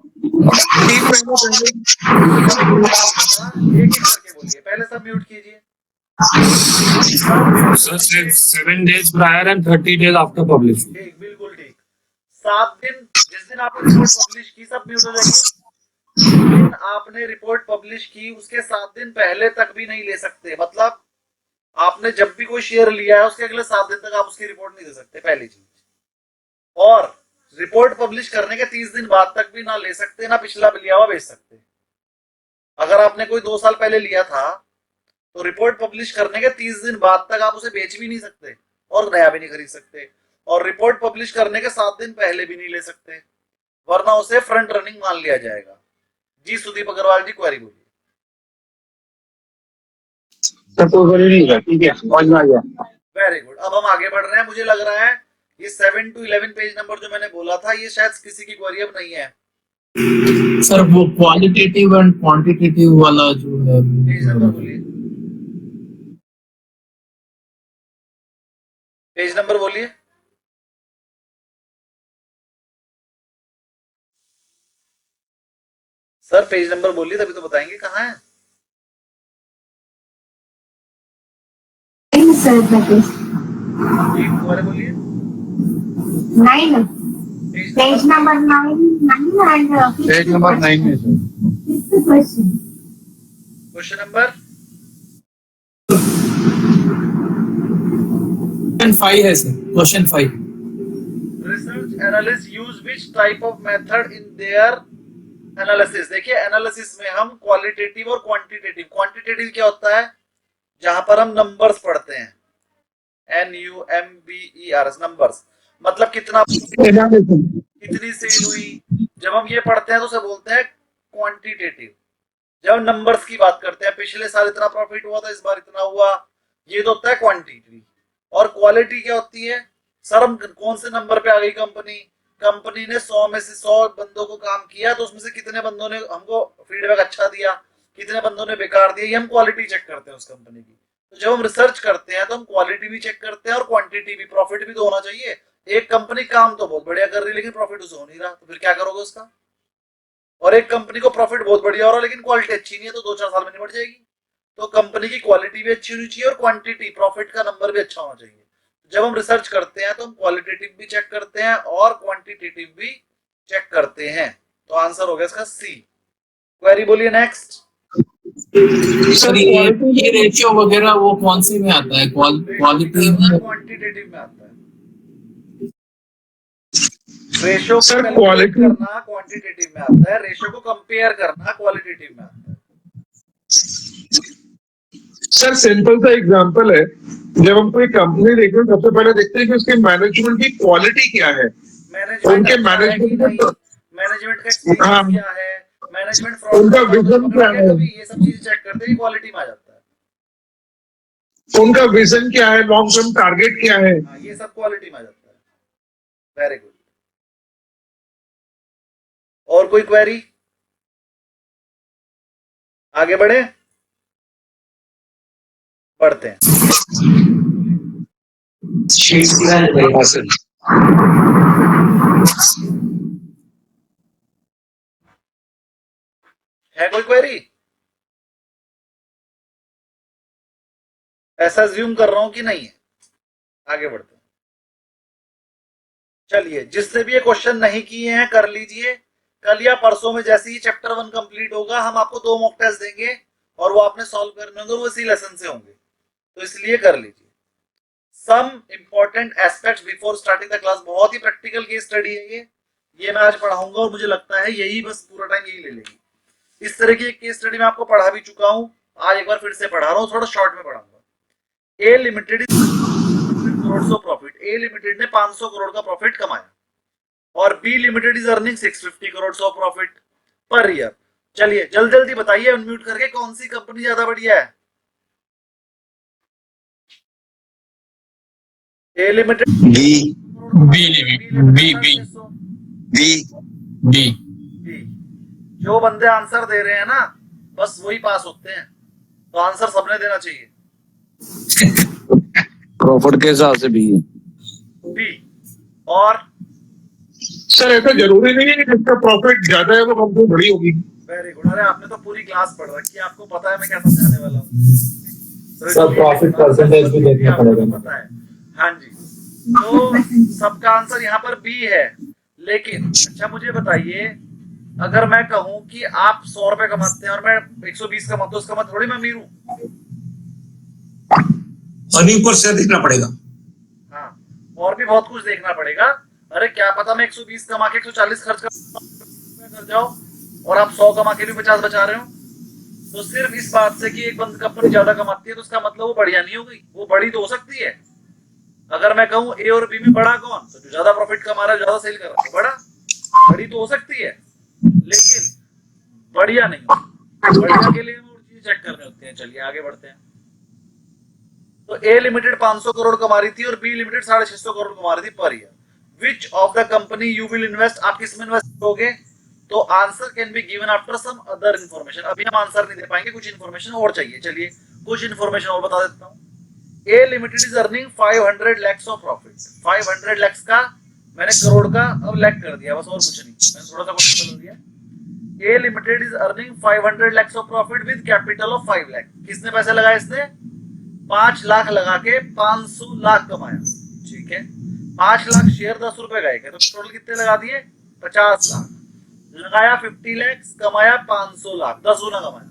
पहले। एक करके बोलिए, पहले सब म्यूट कीजिए। Sir 7 days prior and 30 days after publish। ठीक, बिल्कुल ठीक। 7 दिन, जिस दिन आपने रिपोर्ट पब्लिश की सब म्यूट हो जाएंगे। जिस दिन आपने रिपोर्ट पब्लिश की उसके 7 दिन पहले तक भी नहीं ले सकते। मतलब आपने जब भी कोई शेयर लिया है उसके अगले 7 दिन तक आप उसकी रिपोर्ट नहीं दे सकते, पहली चीज। और रिपोर्ट पब्लिश करने के 30 दिन बाद तक भी ना ले सकते, ना पिछला लिया हुआ बेच सकते। अगर आपने कोई 2 साल पहले लिया था तो रिपोर्ट पब्लिश करने के 30 दिन बाद तक आप उसे बेच भी नहीं सकते और नया भी नहीं खरीद सकते, और रिपोर्ट पब्लिश करने के 7 दिन पहले भी नहीं ले सकते, वरना उसे फ्रंट रनिंग मान लिया जाएगा। जी सुदीप अग्रवाल जी, क्वेरी बोलिए। सर कोई बड़ी नहीं है, ठीक है, समझ में आ गया। Very good. अब हम आगे बढ़ रहे हैं। मुझे लग रहा है ये 7 to 11 पेज नंबर जो मैंने बोला था ये शायद किसी की क्वेरी अब नहीं है। सर वो क्वालिटेटिव एंड क्वांटिटेटिव वाला जो है पेज नंबर बोलिए, पेज नंबर बोलिए। सर पेज नंबर बोलिए तभी तो बताएंगे कहाँ है। सर एक दोबारा बोलिए। 9 page number 9 and page number 9 में सर क्वेश्चन क्वेश्चन नंबर 5 है sir, question 5। Research analyst use which type of method in their analysis. देखिए एनालिसिस में हम क्वालिटेटिव और क्वांटिटेटिव, क्वांटिटेटिव क्या होता है? जहां पर हम नंबर्स पढ़ते हैं, NUMBERS, नंबर्स, मतलब कितना, कितनी सेल हुई। जब हम ये पढ़ते हैं तो उसे बोलते हैं क्वांटिटेटिव। जब हम नंबर्स की बात करते हैं, पिछले साल इतना प्रॉफिट हुआ था, इस बार इतना हुआ, ये तो होता है क्वांटिटी। और क्वालिटी क्या होती है? सर हम कौन से नंबर पे आ गई कंपनी, कंपनी ने 100 में से 100 बंदों को काम किया तो उसमें से कितने बंदों ने हमको फीडबैक अच्छा दिया, कितने बंदों ने बेकार दिया, ये हम क्वालिटी चेक करते हैं उस कंपनी की। तो जब हम रिसर्च करते हैं तो हम क्वालिटी भी चेक करते हैं और क्वांटिटी भी, प्रॉफिट भी तो होना चाहिए। एक कंपनी काम तो बहुत बढ़िया कर रही है लेकिन प्रॉफिट उसे हो नहीं रहा, तो फिर क्या करोगे उसका? और एक कंपनी को प्रॉफिट बहुत बढ़िया हो रहा है लेकिन क्वालिटी अच्छी नहीं है, तो 2-4 साल में निपट जाएगी। तो कंपनी की क्वालिटी भी अच्छी होनी चाहिए और क्वांटिटी, प्रॉफिट का नंबर भी अच्छा होना चाहिए। जब हम रिसर्च करते हैं तो हम क्वालिटेटिव भी चेक करते हैं और क्वांटिटेटिव भी चेक करते हैं। तो आंसर हो गया इसका सी। क्वेरी बोलिए नेक्स्ट। सर ये रेशियो वगैरह वो कौन से में आता है? क्वालिटी में, क्वांटिटेटिव में आता है। रेशियो सर को क्वालिटी करना क्वांटिटेटिव में आता है, रेशियो को कंपेयर करना क्वालिटेटिव में आता है। सर सिंपल सा एग्जांपल है, जब हम कोई कंपनी देखते हैं सबसे पहले देखते हैं कि उसके मैनेजमेंट की क्वालिटी क्या है, उनके मैनेजमेंट मैनेजमेंट का एक्सपीरियंस हाँ, क्या है, मैनेजमेंट उनका विजन क्या है, ये सब चीजें चेक करते हैं, क्वालिटी में आ जाता है। उनका विजन क्या है, लॉन्ग टर्म टारगेट क्या है, हाँ, ये सब क्वालिटी में आ जाता है। Very good. और कोई क्वेरी? आगे बढ़े, बढ़ते हैं। है कोई क्वेरी? ऐसा ज्यूम कर रहा हूं कि नहीं है। आगे बढ़ते हैं। चलिए, जिसने भी ये क्वेश्चन नहीं किए हैं कर लीजिए, कल या परसों में जैसे ही चैप्टर 1 कंप्लीट होगा हम आपको 2 मॉक टेस्ट देंगे और वो आपने सॉल्व करने होंगे, वो इसी लेसन से होंगे, तो इसलिए कर लीजिए। Some important aspects before starting the class, बहुत ही प्रैक्टिकल केस स्टडी है ये मैं आज पढ़ाऊंगा और मुझे लगता है यही बस पूरा टाइम यही ले लेगी। इस तरह की एक केस स्टडी मैं आपको पढ़ा भी चुका हूं, आज एक बार फिर से पढ़ा रहा हूं, थोड़ा शॉर्ट में पढ़ाऊंगा। A limited crore profit, A limited ने 500 करोड़ का प्रॉफिट कमाया और B limited is earning 650 crore of profit per year. चलिए जल्दी जल्दी बताइए अनम्यूट करके कौन सी कंपनी ज्यादा बढ़िया है। ए लिमिटेड बी बी जो बंदे आंसर दे रहे हैं ना बस वही पास होते हैं, तो आंसर सबने देना चाहिए। प्रॉफिट के हिसाब से बी बी और सर ऐसा जरूरी नहीं है कि जिसका प्रॉफिट ज्यादा है वो कंपनी बड़ी होगी। वेरी गुड, अरे आपने तो पूरी क्लास पढ़ रखी है, आपको पता है मैं क्या समझाने वाला हूँ। सर प्रॉफिट परसेंटेज भी देखना पड़ेगा। पता है, हाँ जी। तो सबका आंसर यहाँ पर बी है, लेकिन अच्छा मुझे बताइए अगर मैं कहूं कि आप 100 रुपए कमाते हैं और मैं 120 कमाता हूं, उसका मतलब थोड़ी मैं अमीर हूं। अर्निंग पर शेयर देखना पड़ेगा। हाँ, और भी बहुत कुछ देखना पड़ेगा। अरे क्या पता मैं 120 कमा के 140 खर्च कर जाओ और आप 100 कमा के भी 50 बचा रहे हो। तो सिर्फ इस बात से कि एक बंद कंपनी ज्यादा कमाती है तो उसका मतलब वो बढ़िया नहीं हो गई, वो बड़ी तो हो सकती है। अगर मैं कहूं ए और बी में बड़ा कौन, तो जो ज्यादा प्रॉफिट कमा रहा है, ज्यादा सेल कर रहा है, बड़ी तो हो सकती है लेकिन बढ़िया नहीं। बढ़िया के लिए हम और चीजें चेक कर रहे होते हैं। चलिए आगे बढ़ते हैं। तो ए लिमिटेड 500 करोड़ कमा रही थी और बी लिमिटेड 650 करोड़ कमा रही थी per year. Which of the company you will invest, आप किस में इन्वेस्ट करोगे? तो answer can be given after some other information. अभी हम आंसर नहीं दे पाएंगे, कुछ इन्फॉर्मेशन और चाहिए। चलिए कुछ इन्फॉर्मेशन और बता देता हूँ। A Limited is earning 500 lakhs of profit. 500 lakhs का मैंने करोड़ का अब लैक कर दिया, बस और कुछ नहीं, मैंने थोड़ा सा क्वेश्चन बदल दिया। A Limited is earning 500 lakhs of profit with capital of 5 lakh. किसने पैसे लगाए? इसने 5 लाख लगा के 500 लाख कमाया। ठीक है, 5 लाख शेयर 10 रुपए का है, तो टोटल कितने लगा दिए? 50 लाख लगाया, 50 lakhs कमाया, 500 लाख, 10 गुना कमाया।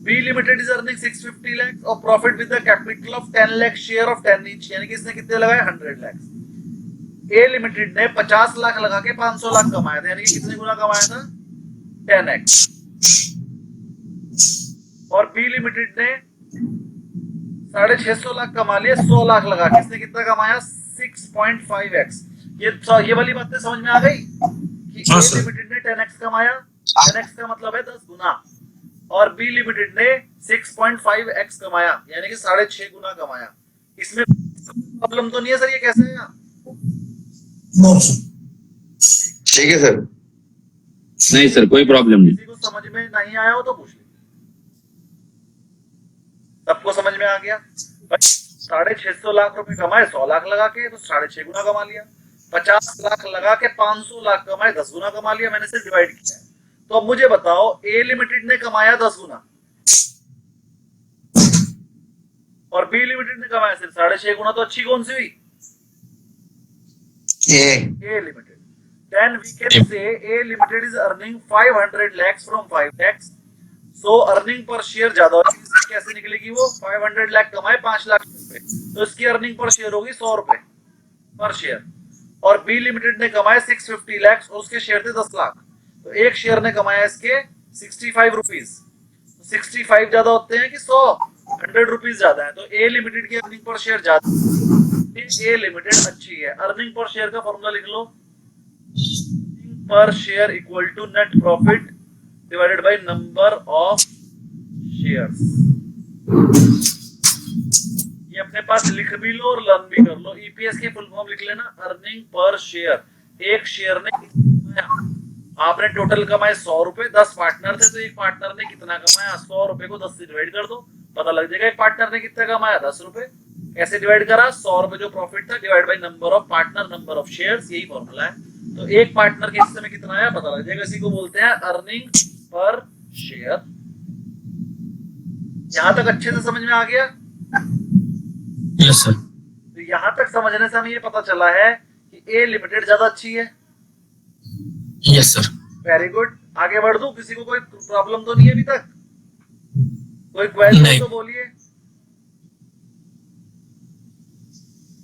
B limited is earning 650 lakhs of profit with the capital of 10 lakh share of 10 each, यानी कि इसने कितने लगाए? 100 lakhs। ए लिमिटेड ने 50 लाख लगा के 500 लाख कमाया था, यानी कि कितने गुना कमाया था? 10x। और बी लिमिटेड ने 650 लाख कमा लिए 100 लाख लगा के, इसने कितना कमाया? 6.5x। ये वाली बातें समझ में आ गई कि ए लिमिटेड ने 10x कमाया, 10x का मतलब है 10 गुना, और बी लिमिटेड ने 6.5x कमाया, यानी कि 6.5 गुना कमाया। इसमें प्रॉब्लम तो नहीं है सर? ये कैसे है? ठीक है सर। नहीं सर, कोई प्रॉब्लम नहीं। किसी को समझ में नहीं आया हो तो पूछ लीजिए। सबको समझ में आ गया? 650 लाख रुपए कमाए 100 लाख लगा के, तो 6.5 गुना कमा लिया। 50 लाख लगा के 500 लाख कमाए, 10 गुना कमा लिया। मैंने सिर्फ डिवाइड किया है। तो अब मुझे बताओ, ए लिमिटेड ने कमाया 10 गुना और बी लिमिटेड ने कमाया सिर्फ 6.5 गुना, तो अच्छी कौन सी हुई? ए limited. Then we can say A limited is earning 500 lakhs from 5 lakhs. So earning per share ज्यादा होगी। इसकी कैसे निकलेगी? वो 500 लाख कमाए 5 लाख रुपए, तो इसकी अर्निंग पर शेयर होगी 100 रुपए पर शेयर। और बी लिमिटेड ने कमाए 650 lakhs और उसके शेयर थे 10 लाख, तो एक शेयर ने कमाया इसके 65 रुपीज। 65 ज्यादा होते हैं कि 100? 100 रुपीज ज्यादा है, तो ए लिमिटेड की अर्निंग पर शेयर ज्यादा। ए लिमिटेड अच्छी है। अर्निंग पर शेयर का फॉर्मूला लिख लो, per share equal to net profit divided by number of shares. ये अपने पास लिख भी लो और लर्न भी कर लो। ईपीएस की फुल फॉर्म लिख लेना, अर्निंग पर शेयर। एक शेयर ने कितना कमाया? आपने टोटल कमाए 100 रुपए, 10 पार्टनर थे, तो एक पार्टनर ने कितना कमाया? 100 रुपए को 10 से डिवाइड कर दो, पता लग जाएगा एक पार्टनर ने कितना कमाया? 10 रुपए। कैसे डिवाइड करा? 100 रुपए जो प्रॉफिट था divide by number of partner, number of shares, यही फॉर्मूला है। तो एक पार्टनर के हिस्से में कितना आया पता लग जाएगा। इसी को बोलते हैं अर्निंग पर शेयर। यहां तक अच्छे से समझ में आ गया? Yes sir. तो यहां तक समझने से हमें ये पता चला है कि ए लिमिटेड ज्यादा अच्छी है। Yes sir. वेरी गुड, आगे बढ़ दूं? किसी को कोई प्रॉब्लम तो नहीं है अभी तक? कोई क्वेश्चन नहीं। तो बोलिए।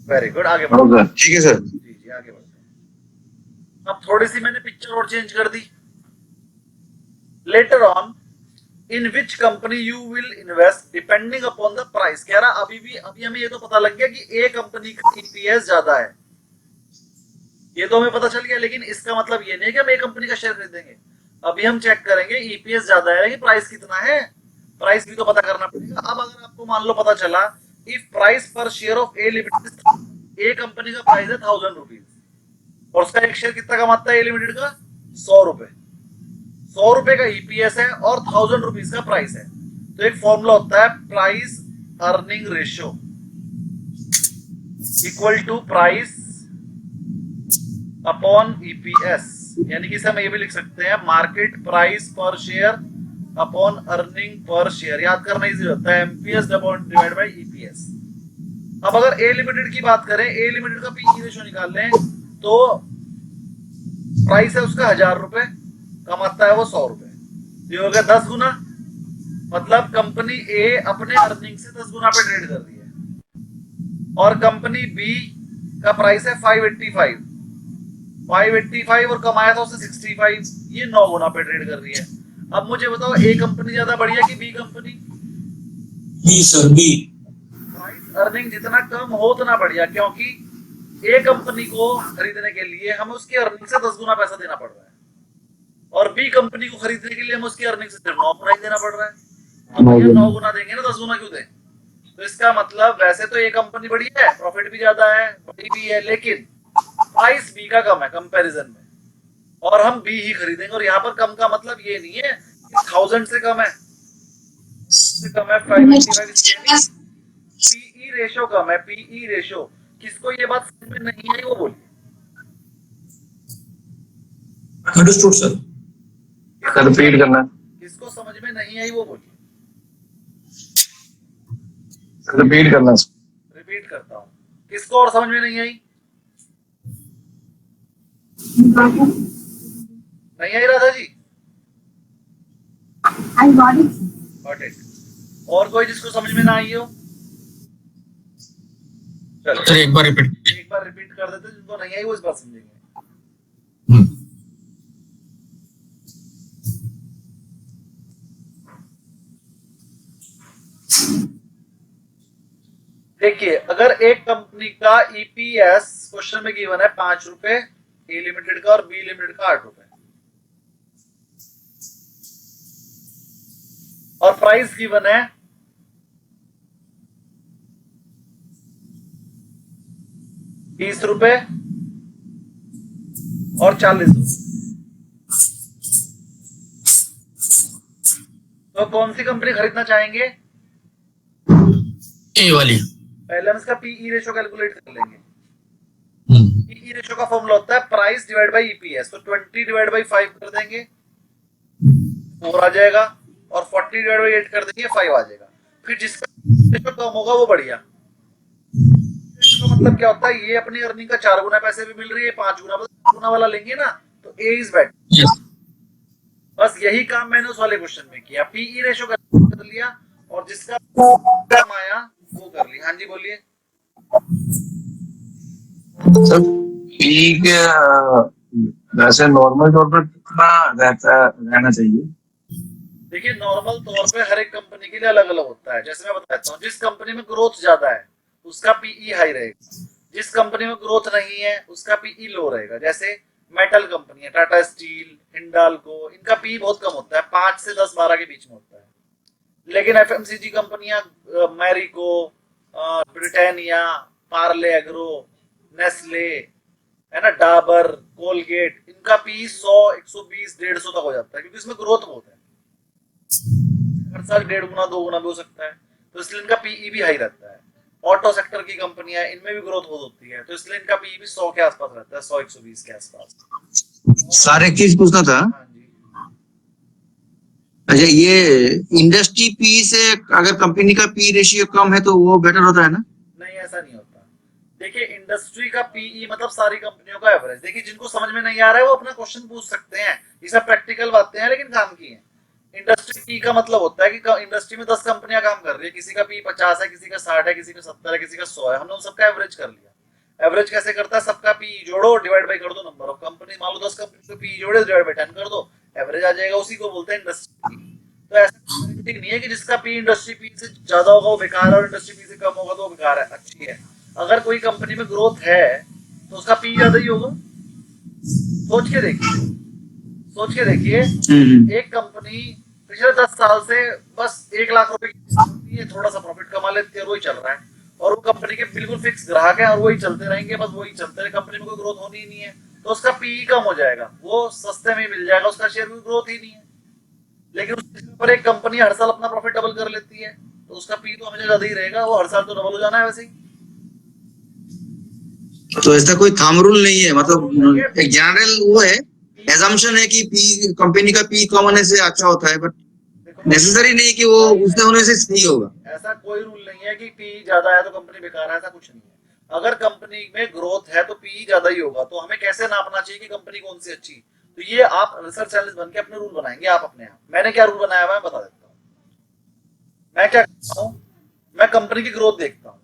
वेरी गुड, आगे बढ़ो। ठीक है सर। जी जी, आगे बढ़ते हैं। अब थोड़ी सी मैंने पिक्चर और चेंज कर दी। Later on in which company you will invest depending upon the price. कह रहा अभी हमें ये तो पता लग गया कि ए कंपनी का ईपीएस ज्यादा है, ये तो हमें पता चल गया, लेकिन इसका मतलब ये नहीं है कि हम ए कंपनी का शेयर खरीदेंगे। अभी हम चेक करेंगे ईपीएस ज्यादा है लेकिन प्राइस कितना है, प्राइस भी तो पता करना पड़ेगा। अब अगर आपको मान लो पता चला if price per share of A limited, A company का प्राइस है 1000 रुपीज और उसका एक शेयर कितना कमाता है ए लिमिटेड का? 100 रुपए। 100 रुपए का ईपीएस है और 1000 रुपीज का प्राइस है, तो एक फॉर्मूला होता है price earning ratio equal to price upon EPS, यानी कि हम ये भी लिख सकते हैं market price per share upon earning per share. याद करना इजी होता है, एमपीएस डिवाइड बाय ईपीएस। अब अगर ए लिमिटेड की बात करें, ए लिमिटेड का पीई रेशियो निकाल लें तो प्राइस है उसका 1000 रुपए, कमाता है वो 100 रुपए, ये हो गया 10 गुना। मतलब कंपनी ए अपने अर्निंग से 10 गुना पे ट्रेड कर रही है और कंपनी बी का प्राइस है 585 और कमाया था उसने 65, ये 9 गुना पे ट्रेड कर रही है। अब मुझे बताओ ए कंपनी ज्यादा बढ़िया कि B company? B sir, B. Price earning जितना कम हो उतना बढ़िया, क्योंकि ए कंपनी को खरीदने के लिए हमें उसकी अर्निंग से 10 गुना पैसा देना पड़ रहा है और बी कंपनी को खरीदने के लिए हमें उसकी अर्निंग से सिर्फ 9 गुना ही देना पड़ रहा है। अब भैया 9 गुना देंगे ना, 10 गुना क्यों दें? तो इसका मतलब वैसे तो ये कंपनी बड़ी है, प्रॉफिट भी ज्यादा है, बड़ी भी है, लेकिन प्राइस बी का कम है कंपैरिजन में और हम बी ही खरीदेंगे। और यहाँ पर कम का मतलब ये नहीं है कि 1000 से कम है, कम है 585, पीई रेशियो कम है, पीई रेशियो। किसको ये बात समझ में नहीं आई वो बोलिए। Understood sir. रिपीट करना। किसको समझ में नहीं आई वो बोलिए। रिपीट करना। रिपीट करता हूँ, किसको और समझ में नहीं आई? नहीं आई Radha ji? I got it. Got it. और कोई जिसको समझ में ना आई हो? चलो सर एक बार रिपीट। एक बार रिपीट कर देते, जिनको नहीं आई वो इस बार समझेंगे। देखिए, अगर एक कंपनी का ईपीएस क्वेश्चन में गिवन है 5 रुपए, ए लिमिटेड का और बी लिमिटेड का 8 रुपए, और प्राइस गिवन है 20 रुपए और 40 रुपए, तो कौन सी कंपनी खरीदना चाहेंगे? ए वाली। पहले हम इसका पीई रेशियो कैलकुलेट कर लेंगे। पीई रेशियो का फॉर्मूला होता है प्राइस डिवाइड बाय ईपीएस, तो 20 डिवाइड बाय 5 कर देंगे 4 आ जाएगा और 40 डिवाइड बाय 8 कर देंगे 5 आ जाएगा। फिर जिसका रेशियो कम होगा वो बढ़िया। तो मतलब क्या होता है, ये अपनी अर्निंग का 4 गुना पैसे भी मिल रही है, 5 गुना वाला लेंगे ना, तो ए इज बेटर। बस यही काम मैंने उस वाले क्वेश्चन में किया, पीई रेशियो कर लिया और जिसका कम आया वो कर लिया। हाँ जी बोलिए। सर पी के वैसे नॉर्मल तौर पर कितना रहना चाहिए? देखिए, नॉर्मल तौर पे हर एक कंपनी के लिए अलग अलग होता है। जैसे मैं बताता हूँ, जिस कंपनी में ग्रोथ ज्यादा है उसका पीई हाई रहेगा, जिस कंपनी में ग्रोथ नहीं है उसका पीई लो रहेगा। जैसे मेटल कंपनी है, टाटा स्टील, हिंडाल्को, इनका पीई बहुत कम होता है, 5 से 10 12 के बीच में होता है। लेकिन एफएमसीजी कंपनियां, Marico, Britannia, Parle agro, Nestle, है ना, डाबर, कोलगेट, इनका पी 100, 120, 150 तक हो जाता है, क्योंकि इसमें ग्रोथ बहुत है, हर साल 1.5 गुना 2 गुना भी हो सकता है, तो इसलिए इनका पीई भी हाई रहता है। ऑटो सेक्टर की कंपनियां, इनमें भी ग्रोथ बहुत होती है, तो इसलिए इनका पीई भी 100 के आसपास रहता है, 100 120 के आसपास। सारे चीज पूछना था। हाँ जी। अच्छा, ये इंडस्ट्री पी से अगर कंपनी का पी रेशियो कम है तो वो बेटर होता है ना? नहीं, ऐसा नहीं होता। देखिए इंडस्ट्री का पीई मतलब सारी कंपनियों का एवरेज। देखिए जिनको समझ में नहीं आ रहा है वो अपना क्वेश्चन पूछ सकते हैं, ये सब प्रैक्टिकल बातें हैं लेकिन काम की हैं। इंडस्ट्री पी का मतलब होता है कि इंडस्ट्री में 10 कंपनियां काम कर रही है, किसी का पी 50 है, किसी का 60 है, किसी का 70 है, किसी का 100 है, हमने उन सबका एवरेज कर लिया। एवरेज कैसे करता है, सबका पी जोड़ो डिवाइड बाई कर दो नंबर ऑफ कंपनी, मान लो 10 कंपनी का पी जोड़े डिवाइड बाई 10 कर दो, एवरेज आ जाएगा, उसी को बोलते हैं इंडस्ट्री। तो ऐसा ठीक नहीं है कि जिसका पी इंडस्ट्री पी से ज्यादा होगा वो बेकार है और इंडस्ट्री पी से कम होगा तो वो बेकार है, अच्छी है। अगर कोई कंपनी में ग्रोथ है तो उसका पी ज्यादा ही होगा। सोच के देखिए, सोच के देखिए, एक कंपनी पिछले 10 साल से बस 1 लाख रुपए की थोड़ा सा प्रॉफिट कमा लेती है और वही चल रहा है, और वो कंपनी के बिल्कुल फिक्स ग्राहक है और वही चलते रहेंगे, बस वही चलते रहे, कंपनी में कोई ग्रोथ होनी ही नहीं है, तो उसका पीई कम हो जाएगा, वो सस्ते में मिल जाएगा, उसका शेयर में ग्रोथ ही नहीं है। लेकिन उसके ऊपर एक कंपनी हर साल अपना प्रॉफिट डबल कर लेती है तो उसका पी तो हमेशा ज्यादा ही रहेगा, वो हर साल तो डबल हो जाना है वैसे ही। तो ऐसा कोई थंब रूल नहीं है, मतलब एक जनरल वो है, एजम्पशन है कि पी कंपनी का पी कम होने से अच्छा होता है, बट नेसेसरी नहीं कि वो उससे होने से सही होगा। ऐसा कोई रूल नहीं है कि पी ज्यादा है तो कंपनी बेकार है, ऐसा कुछ नहीं है। अगर कंपनी में ग्रोथ है तो पी ज्यादा ही होगा, तो हमें कैसे नापना चाहिए कि कंपनी कौन सी अच्छी, तो ये आप रिसर्च एनालिस्ट बन के अपने रूल बनाएंगे आप अपने आप। मैंने क्या रूल बनाया हुआ है बता देता हूँ। मैं क्या करता हूँ, मैं कंपनी की ग्रोथ देखता हूँ,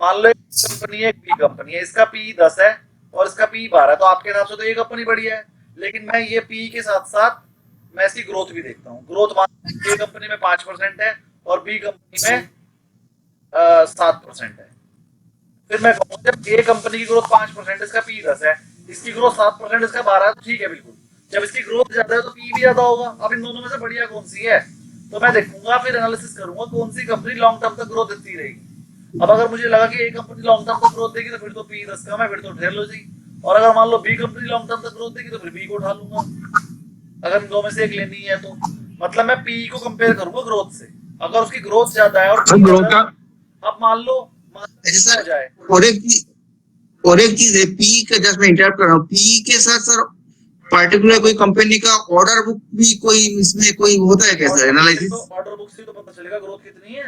मान लो एक कंपनी है, एक पी कंपनी है, इसका पी 10 है और इसका पी 12 है, तो आपके हिसाब से तो ये कंपनी बढ़िया है, लेकिन मैं ये पी के साथ साथ मैं इसकी ग्रोथ भी देखता हूँ। ग्रोथ मान ए कंपनी में 5% है और बी कंपनी में 7% है, फिर मैं कहूँगा जब ए कंपनी की ग्रोथ 5%, इसका पी 10 है, इसकी ग्रोथ 7%, इसका 12 है, तो ठीक है बिल्कुल। जब इसकी ग्रोथ ज्यादा है तो पी भी ज्यादा होगा। अब इन दोनों में से बढ़िया कौन सी है, तो मैं देखूंगा, फिर एनालिसिस करूंगा कौन सी कंपनी लॉन्ग टर्म तक ग्रोथ देती रहेगी। अब अगर मुझे लगा कि ए कंपनी लॉन्ग टर्म तक ग्रोथ देगी तो फिर तो पी 10 कम है, फिर तो ढेर लो जी। और अगर मान लो बी कंपनी लॉन्ग टर्म तक ग्रोथ देगी तो फिर बी को उठा लूंगा, अगर इन दो में से एक लेनी है तो। मतलब मैं पी को कंपेयर करूंगा ग्रोथ से, अगर उसकी ग्रोथ ज्यादा है और ग्रोथ का अब मान लो हो जाए। और एक चीज है, पी का जस्ट मैं इंटरप्ट कर रहा हूँ, पी के साथ सर पार्टिकुलर कोई कंपनी का ऑर्डर बुक भी कोई इसमें कोई होता है कैसा एनालिसिस? ऑर्डर बुक से तो पता चलेगा ग्रोथ कितनी है।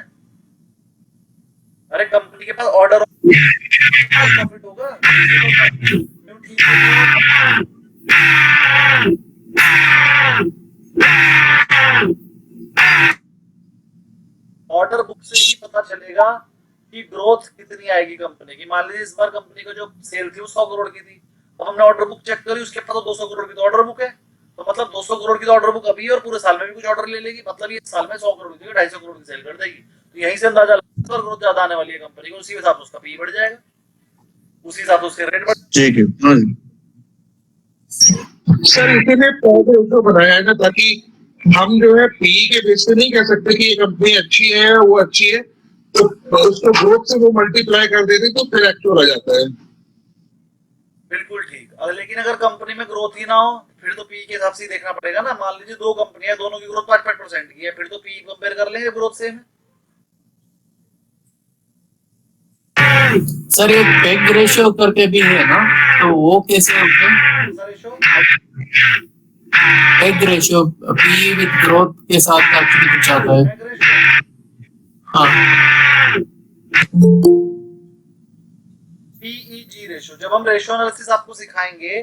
अरे कंपनी के पास ऑर्डर प्रॉफिट होगा, ऑर्डर बुक से ही पता चलेगा कि ग्रोथ कितनी आएगी कंपनी की। मान लीजिए इस बार कंपनी को जो सेल थी वो 100 करोड़ की थी, अब हमने ऑर्डर बुक चेक करी, उसके पास 200 करोड़ की तो ऑर्डर बुक है, तो मतलब 200 करोड़ की तो ऑर्डर बुक अभी है और पूरे साल में भी कुछ ऑर्डर ले लेगी, मतलब ये साल में 100 करोड़ की 250 करोड़ की सेल कर देगी। तो यहीं से अंदाजा लगा ग्रोथ ज्यादा आने वाली है कंपनी को, उसी हिसाब से उसका पी बढ़ जाएगा, उसी हिसाब से उसके रेट बढ़। ठीक है सर, इसीलिए पहले उसको बनाया है ना, ताकि हम जो है पी के बेस पे नहीं कह सकते कि ये कंपनी अच्छी है वो अच्छी है, तो उसको ग्रोथ से वो मल्टीप्लाई कर देते तो फिर एक्चुअल आ जाता है। बिल्कुल ठीक। लेकिन अगर कंपनी में ग्रोथ ही ना हो फिर तो पी के हिसाब से देखना पड़ेगा ना। मान लीजिए 2 कंपनियां, दोनों की ग्रोथ 5% की है, फिर तो पी कंपेयर कर लेंगे ग्रोथ से। सर ये पेग रेशियो करके भी है ना, तो वो कैसे होता है? Peg ratio P with growth के साथ एक्चुअली कुछ आता है। हाँ, पीईजी रेशियो, जब हम रेशियो एनालिसिस आपको सिखाएंगे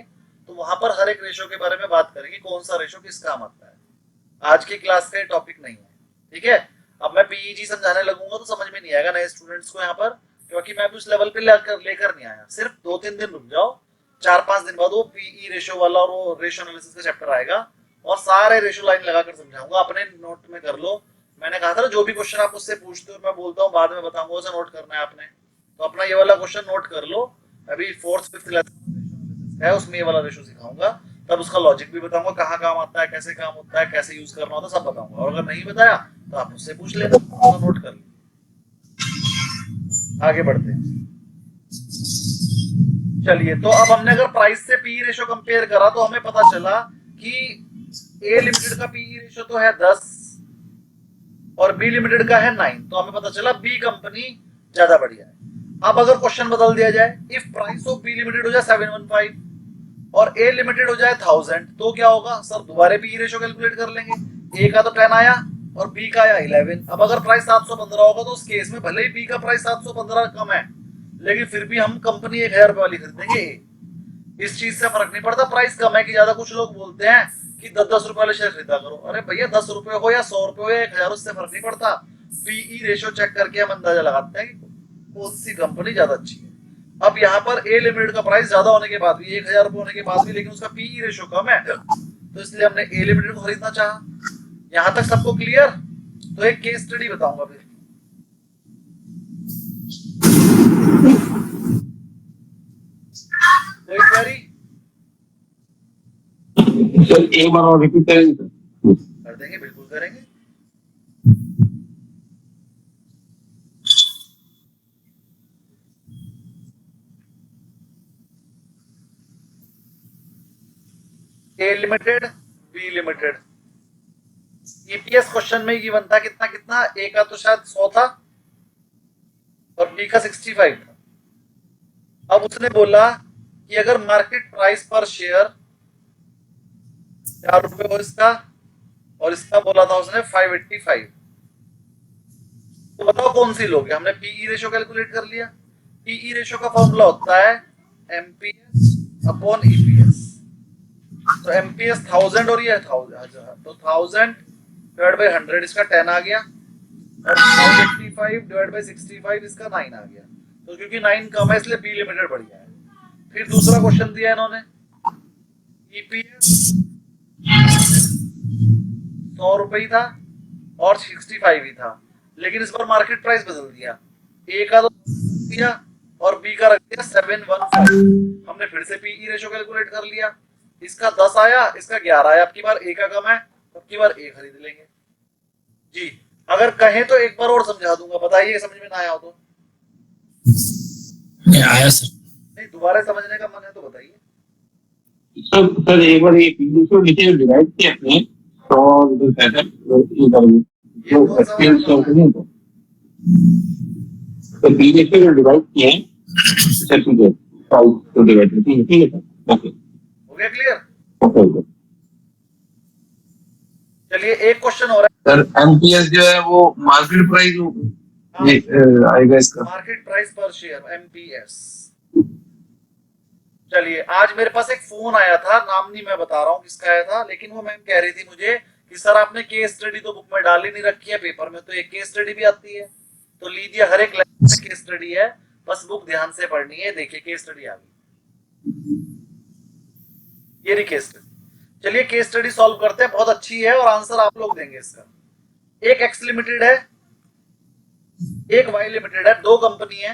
तो वहां पर हर एक रेशियो के बारे में बात करेंगे, कौन सा रेशियो किस काम आता है। आज की क्लास का ये टॉपिक नहीं है, ठीक है। अब मैं पीईजी समझाने लगूंगा तो समझ में नहीं आएगा नए स्टूडेंट्स को यहाँ पर, क्योंकि मैं उस लेवल पे लेकर नहीं आया। सिर्फ 2-3 दिन रुक जाओ, 4-5 दिन बाद वो पीई रेशियो वाला और वो रेशियो एनालिसिस का चैप्टर आएगा और सारे रेशियो लाइन लगाकर समझाऊंगा। अपने नोट में कर लो, मैंने कहा था ना जो भी क्वेश्चन आप उससे पूछते हो मैं बोलता हूँ बाद में बताऊंगा, उसे नोट करना है आपने। तो अपना ये वाला क्वेश्चन नोट कर लो, अभी 4th-5th लेसन है उसमें ये वाला रेशियो सिखाऊंगा, तब उसका लॉजिक भी बताऊंगा, कहाँ काम आता है, कैसे काम होता है, कैसे यूज करना होता है, सब बताऊंगा। और अगर नहीं बताया तो आप मुझसे पूछ लेना, नोट कर लो। आगे बढ़ते हैं, चलिए। तो अब हमने अगर प्राइस से पी रेशियो कंपेयर करा तो हमें पता चला कि ए लिमिटेड का पी रेशियो तो है 10 और बी लिमिटेड का है 9, तो हमें पता चला बी कंपनी ज्यादा बढ़िया है। अब अगर क्वेश्चन बदल दिया जाए, if price of B limited हो जाए 715 और ए लिमिटेड हो जाए 1000, तो क्या होगा सर? दोबारा पी रेशियो कैलकुलेट कर लेंगे। ए का तो 10 आया और बी का आया 11। अब अगर प्राइस 715 होगा तो उस केस में भले ही बी का प्राइस 715 कम है लेकिन फिर भी हम कंपनी 1000 रुपए वाली खरीदेंगे। इस चीज से फर्क नहीं पड़ता प्राइस कम है कि ज्यादा। कुछ लोग बोलते हैं कि 10-10 रुपए वाले शेयर खरीदा करो। अरे भैया 10 रुपए हो या 100 रुपए हो या 1000, उससे फर्क नहीं पड़ता। पीई रेशियो चेक करके हम अंदाजा लगाते हैं कि कौन सी कंपनी ज्यादा अच्छी है। अब यहाँ पर ए लिमिटेड का प्राइस ज्यादा होने के बाद भी, 1000 रुपए होने के बाद भी, लेकिन उसका पीई रेशियो कम है, तो इसलिए हमने ए लिमिटेड को खरीदना चाहा। यहाँ तक सबको क्लियर? तो एक केस स्टडी बताऊंगा फिर। कोई क्वेरी? सर एक बार और रिपीट करेंगे सर? कर देंगे, बिल्कुल करेंगे। A Limited, B Limited, EPS question में गिवन था कितना कितना, ए का तो शायद 100 था और बी का 65 था। अब उसने बोला कि अगर मार्केट प्राइस पर शेयर 4 रुपए हो इसका, और इसका बोला था उसने 585, तो बताओ कौन सी लोगे? हमने पीई रेशियो कैलकुलेट कर लिया। पीई रेशियो का फॉर्मूला होता है एमपीएस अपॉन ईपीएस। तो एमपीएस 1000 और ये 1000, तो 1000 डिवाइड बाय 100 इसका 10 आ गया, और 585 डिवाइड बाय 65 इसका 9 आ गया। तो क्योंकि 9 कम है इसलिए बी लिमिटेड बढ़िया है। फिर दूसरा क्वेश्चन दिया इन्होंने, ईपीएस 100 रुपए ही था और 65 ही था, लेकिन इस बार मार्केट प्राइस बदल दिया। ए का तो दिया और बी का रख दिया 715। हमने फिर से पीई रेशियो कैलकुलेट कर लिया। इसका 10 आया, इसका 11 आया। अब की बार ए का कम है, अब की बार ए खरीद लेंगे जी। अगर कहें तो एक बार और समझा दूंगा, बताइए समझ में ना आया हो तो। आया सर। नहीं, दोबारा समझने का मन है तो बताइए। सर एक बार ये पीडीएफ नीचे डिवाइड किया आपने तो पीडीएफ में डिवाइड किए सर, ठीक है, तो डिवाइड ठीक है सर, ओके हो गया क्लियर? ओके। चलिए एक क्वेश्चन हो रहा सर एमपीएस जो है वो मार्केट प्राइस आएगा इसका। है, market price per share, MPS. चलिए, आज मेरे पास एक फोन आया था, नाम नहीं मैं बता रहा हूँ किसका आया था, लेकिन वो मैम कह रही थी मुझे कि सर आपने केस स्टडी तो बुक में डाल ही नहीं रखी है, पेपर में तो एक केस स्टडी भी आती है। तो लीजिए, हर एक लेक्चर में केस स्टडी है, बस बुक ध्यान से पढ़नी है। देखिए केस स्टडी आ गई, ये रही केस स्टडी। चलिए केस स्टडी सॉल्व करते हैं, बहुत अच्छी है और आंसर आप लोग देंगे इसका। एक एक्स लिमिटेड है, एक वाई लिमिटेड है, दो कंपनी है।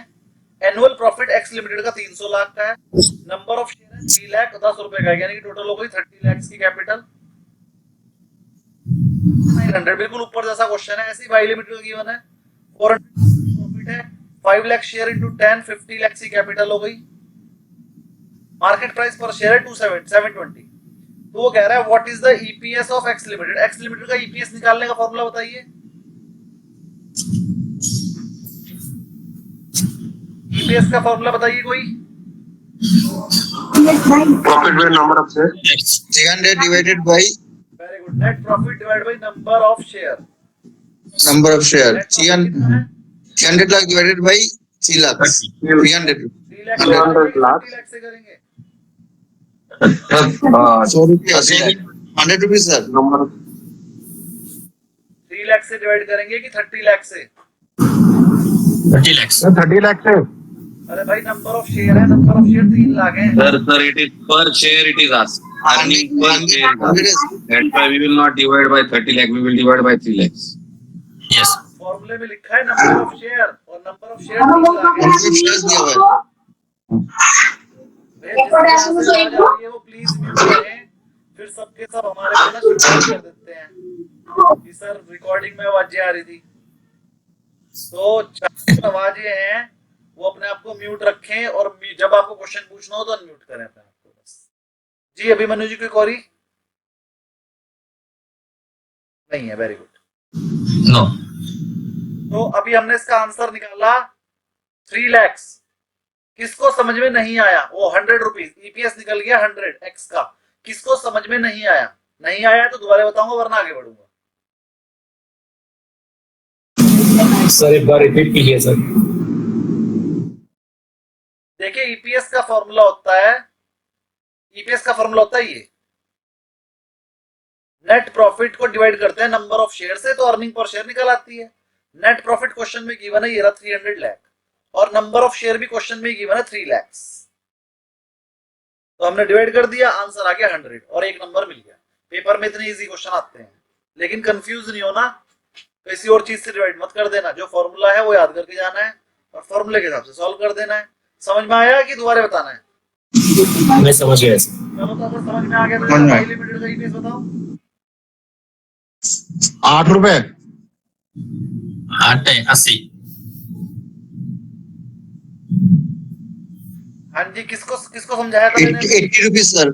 एनुअल प्रॉफिट एक्स लिमिटेड का 300 लाख का है, नंबर ऑफ शेयर है 3 लाख 10 रुपए का है, यानी कि टोटल हो गई 30 लाख की कैपिटल। 900 बिल्कुल ऊपर जैसा क्वेश्चन है, ऐसी वाई लिमिटेड का गिवन है। 400 प्रॉफिट है, 5 लाख शेयर इनटू 10, 50 लाख की कैपिटल हो गई। मार्केट प्राइस पर शेयर है 720। तो वो कह रहा है what is the EPS of x limited. X limited का ईपीएस निकालने का फॉर्मूला बताइए। ईपीएस का फॉर्मूला बताइए कोई। Profit by number of share, 300 divided by very good, net profit divide by number of share. Number of share. 300 lakh divided by 3 lakh, 300 3 lakh से करेंगे। 100 रुपया 100 रुपीज सर। नंबर 3 लाख से डिवाइड करेंगे कि 30 लाख से? 30 लाख। 30 लाख से। अरे भाई नंबर ऑफ शेयर है, नंबर ऑफ शेयर 3 लाख है। Sir, it is per share. It is us earning per share. That's why we will not divide by 30 lakh. We will divide by 3 lakhs. Yes. फॉर्मूले में लिखा है number of share, और number of share 3 lakh है। Shares दिया हुआ है वो प्लीज म्यूट करें, फिर सबके सब हमारे को ना शिकायत कर देते हैं कि सर रिकॉर्डिंग में आवाजें आ रही थी। तो 4 आवाजें हैं, वो अपने आप को म्यूट रखें, और जब आपको क्वेश्चन पूछना हो तो अनम्यूट करें अपने आप को बस। जी अभिमन्यु जी कोई क्वेरी? नहीं है, वेरी गुड। नो। तो अभी हमने इसका आंसर निकाला 3 लाख। किसको समझ में नहीं आया? वो 100 रुपीज ईपीएस निकल गया 100 एक्स का। किसको समझ में नहीं आया? नहीं आया तो दोबारा बताऊंगा, वरना आगे बढ़ूंगा। सर एक बार रिपीट कीजिए सर। देखिए ईपीएस का फॉर्मूला होता है, ईपीएस का फॉर्मूला होता है ये, नेट प्रॉफिट को डिवाइड करते हैं नंबर ऑफ शेयर से, तो अर्निंग पर शेयर निकल आती है। नेट प्रॉफिट क्वेश्चन में गिवन है, ये रहा 300 लाख, और नंबर ऑफ शेयर भी क्वेश्चन में गिवन है 3 लाख। तो हमने डिवाइड कर दिया, आंसर आ गया 100 और एक नंबर मिल गया। पेपर में इतने इजी क्वेश्चन आते हैं, लेकिन कंफ्यूज नहीं होना, किसी और चीज से डिवाइड मत कर देना, जो फॉर्मूला है वो याद करके जाना है और फॉर्मूले के हिसाब से सॉल्व कर देना है। समझ में आया कि दोबारा बताना है? मैं समझ गया। चलो तो अगर समझ में आ गया तो समझ में आया। वाई लिमिटेड का ईपीएस बताओ। 8 रुपए। 80। हाँ जी, किसको किसको समझाया था मैंने? 80 रुपीज सर,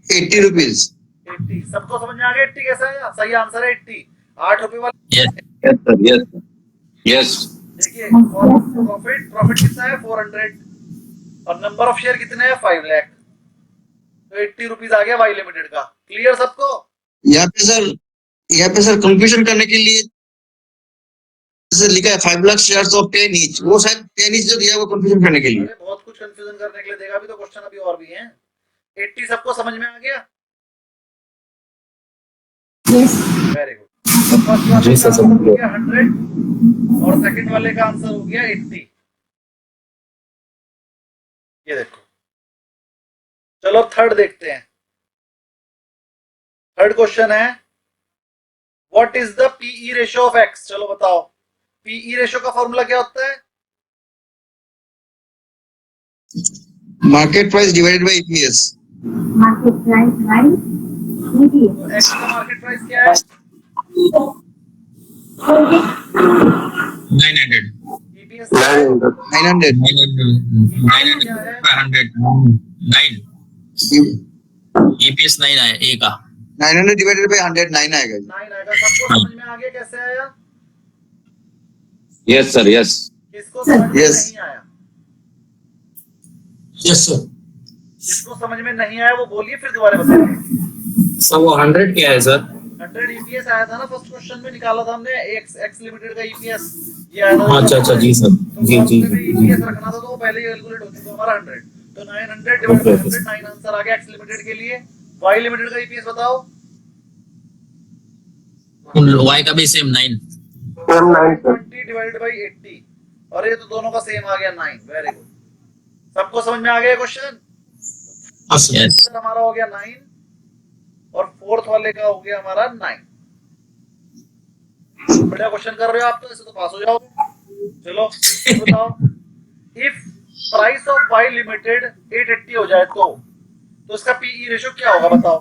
80 रुपीज। 80 सबको समझ में आ गया? 80 कैसा है? सही आंसर है 80। 8 रुपए वाला। Yes Yes, sir. Yes, sir. Yes. देखिए प्रॉफिट कितना है? 400 और नंबर ऑफ शेयर कितने हैं? 5 लाख। तो 80 रुपीज आ गया वाई लिमिटेड का। क्लियर सबको? यहाँ पे सर कंफ्यूजन करने के लिए जैसे लिखा है 5 लाख शेयर्स ऑफ 10 ईच, वो शायद 10 ईच जो दिया है वो कंफ्यूजन करने के लिए। अरे बहुत कुछ कंफ्यूजन करने के लिए देगा, अभी तो क्वेश्चन अभी और भी हैं। 80 सबको समझ में आ गया? Yes. Very good. तो फर्स्ट वाले का आंसर हो गया 100 और सेकंड वाले का आंसर हो गया 80। ये देखो। चलो थर्ड देखते हैं। थर्ड क्वेश्चन है, what is the PE ratio of X? चलो बताओ, पीई रेशियो का फॉर्मूला क्या होता है? Market price divided by EPS. Market price by EPS. तो एक्स का मार्केट प्राइस क्या है? 900 ईपीएस 900। 900 क्या है? 9 EPS 9 आया ए का। 900 डिवाइडेड बाय 100 9 आएगा जी। 9 आएगा। सबको समझ में आ गया कैसे आया? Yes, sir. Yes. किसको समझ में Yes. नहीं आया? Yes sir. जिसको समझ में नहीं आया वो बोलिए, फिर दोबारा बताइए। सर वो 100 क्या है सर? 100 ईपीएस आया था ना फर्स्ट क्वेश्चन में, निकाला था हमने एक्स लिमिटेड का ईपीएस। ये आया था। अच्छा जी सर। तो जी जी ईपीएस रखना था तो वो पहले ही कैलकुलेट हो चुका हमारा 100। तो 900 डिवाइड बाय 100 9 आंसर आ गया एक्स लिमिटेड के लिए। वाई लिमिटेड का ईपीएस बताओ। वाई का भी सेम 9। 20 डिवाइड बाय 80 और ये तो दोनों का सेम आ गया 9। Very good. सबको समझ में आ गया क्वेश्चन? यस आंसर हमारा हो गया 9 और फोर्थ वाले का हो गया हमारा 9। बढ़िया क्वेश्चन कर रहे हो आप, तो ऐसे तो पास हो जाओगे। चलो बताओ, if price of Y limited 880 हो जाए तो इसका पीई रेशियो क्या होगा बताओ?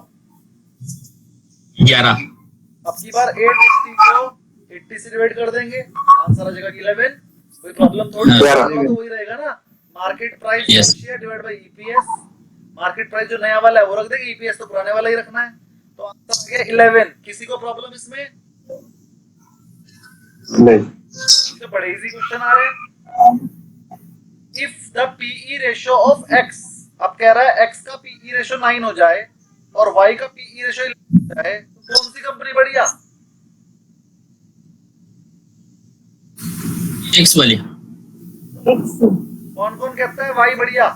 11। अब की बार 880 को 80 से डिवाइड कर देंगे, आंसर आ जाएगा 11। कोई प्रॉब्लम थोड़ी है, तो वही रहेगा ना, मार्केट प्राइस Yes. पर share divide by EPS. Market price जो नया वाला है वो रख देंगे, ईपीएस तो पुराने वाला ही रखना है। तो आंसर आ गया 11। किसी को प्रॉब्लम इसमें? नहीं। तो बड़े इजी क्वेश्चन आ रहे हैं। If the PE ratio of X, अब कह रहा है एक्स का पीई रेशियो 9 हो जाए और वाई का पीई रेशियो 11 हो जाए, तो कौन सी कंपनी बढ़िया? एक्स वाली। X. कौन कौन कहता है वाई बढ़िया?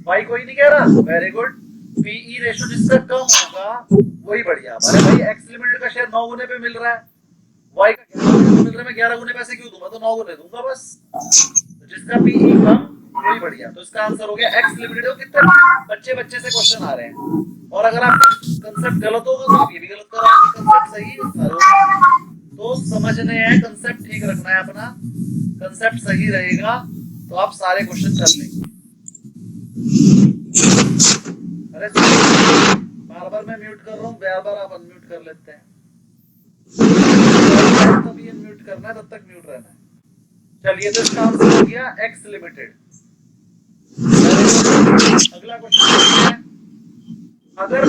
वाई कोई नहीं कह रहा। Very good. पीई रेशियो जिसका कम होगा वही बढ़िया। अरे भाई एक्स लिमिटेड का शेयर 9 गुने पे मिल रहा है, वाई का 11 गुने पे मिल रहा है, मैं 11 गुने पैसे क्यों दूं? मैं तो 9 गुने दूंगा बस। तो जिसका पीई कम वही बढ़िया। तो इसका आंसर हो गया एक्स लिमिटेड। कितने बच्चे से क्वेश्चन आ रहे हैं, और अगर आपका कंसेप्ट गलत होगा तो आप ये भी गलत करोगे। कंसेप्ट सही है तो समझने हैं, कंसेप्ट ठीक रखना है अपना। कंसेप्ट सही रहेगा तो आप सारे क्वेश्चन कर लेंगे। अरे बार बार मैं म्यूट कर रहा हूँ, बार बार आप अनम्यूट कर लेते हैं। तभी अनम्यूट करना है, तब तक म्यूट रहना है। चलिए, तो इसका आंसर हो गया एक्स लिमिटेड। अगला क्वेश्चन है, अगर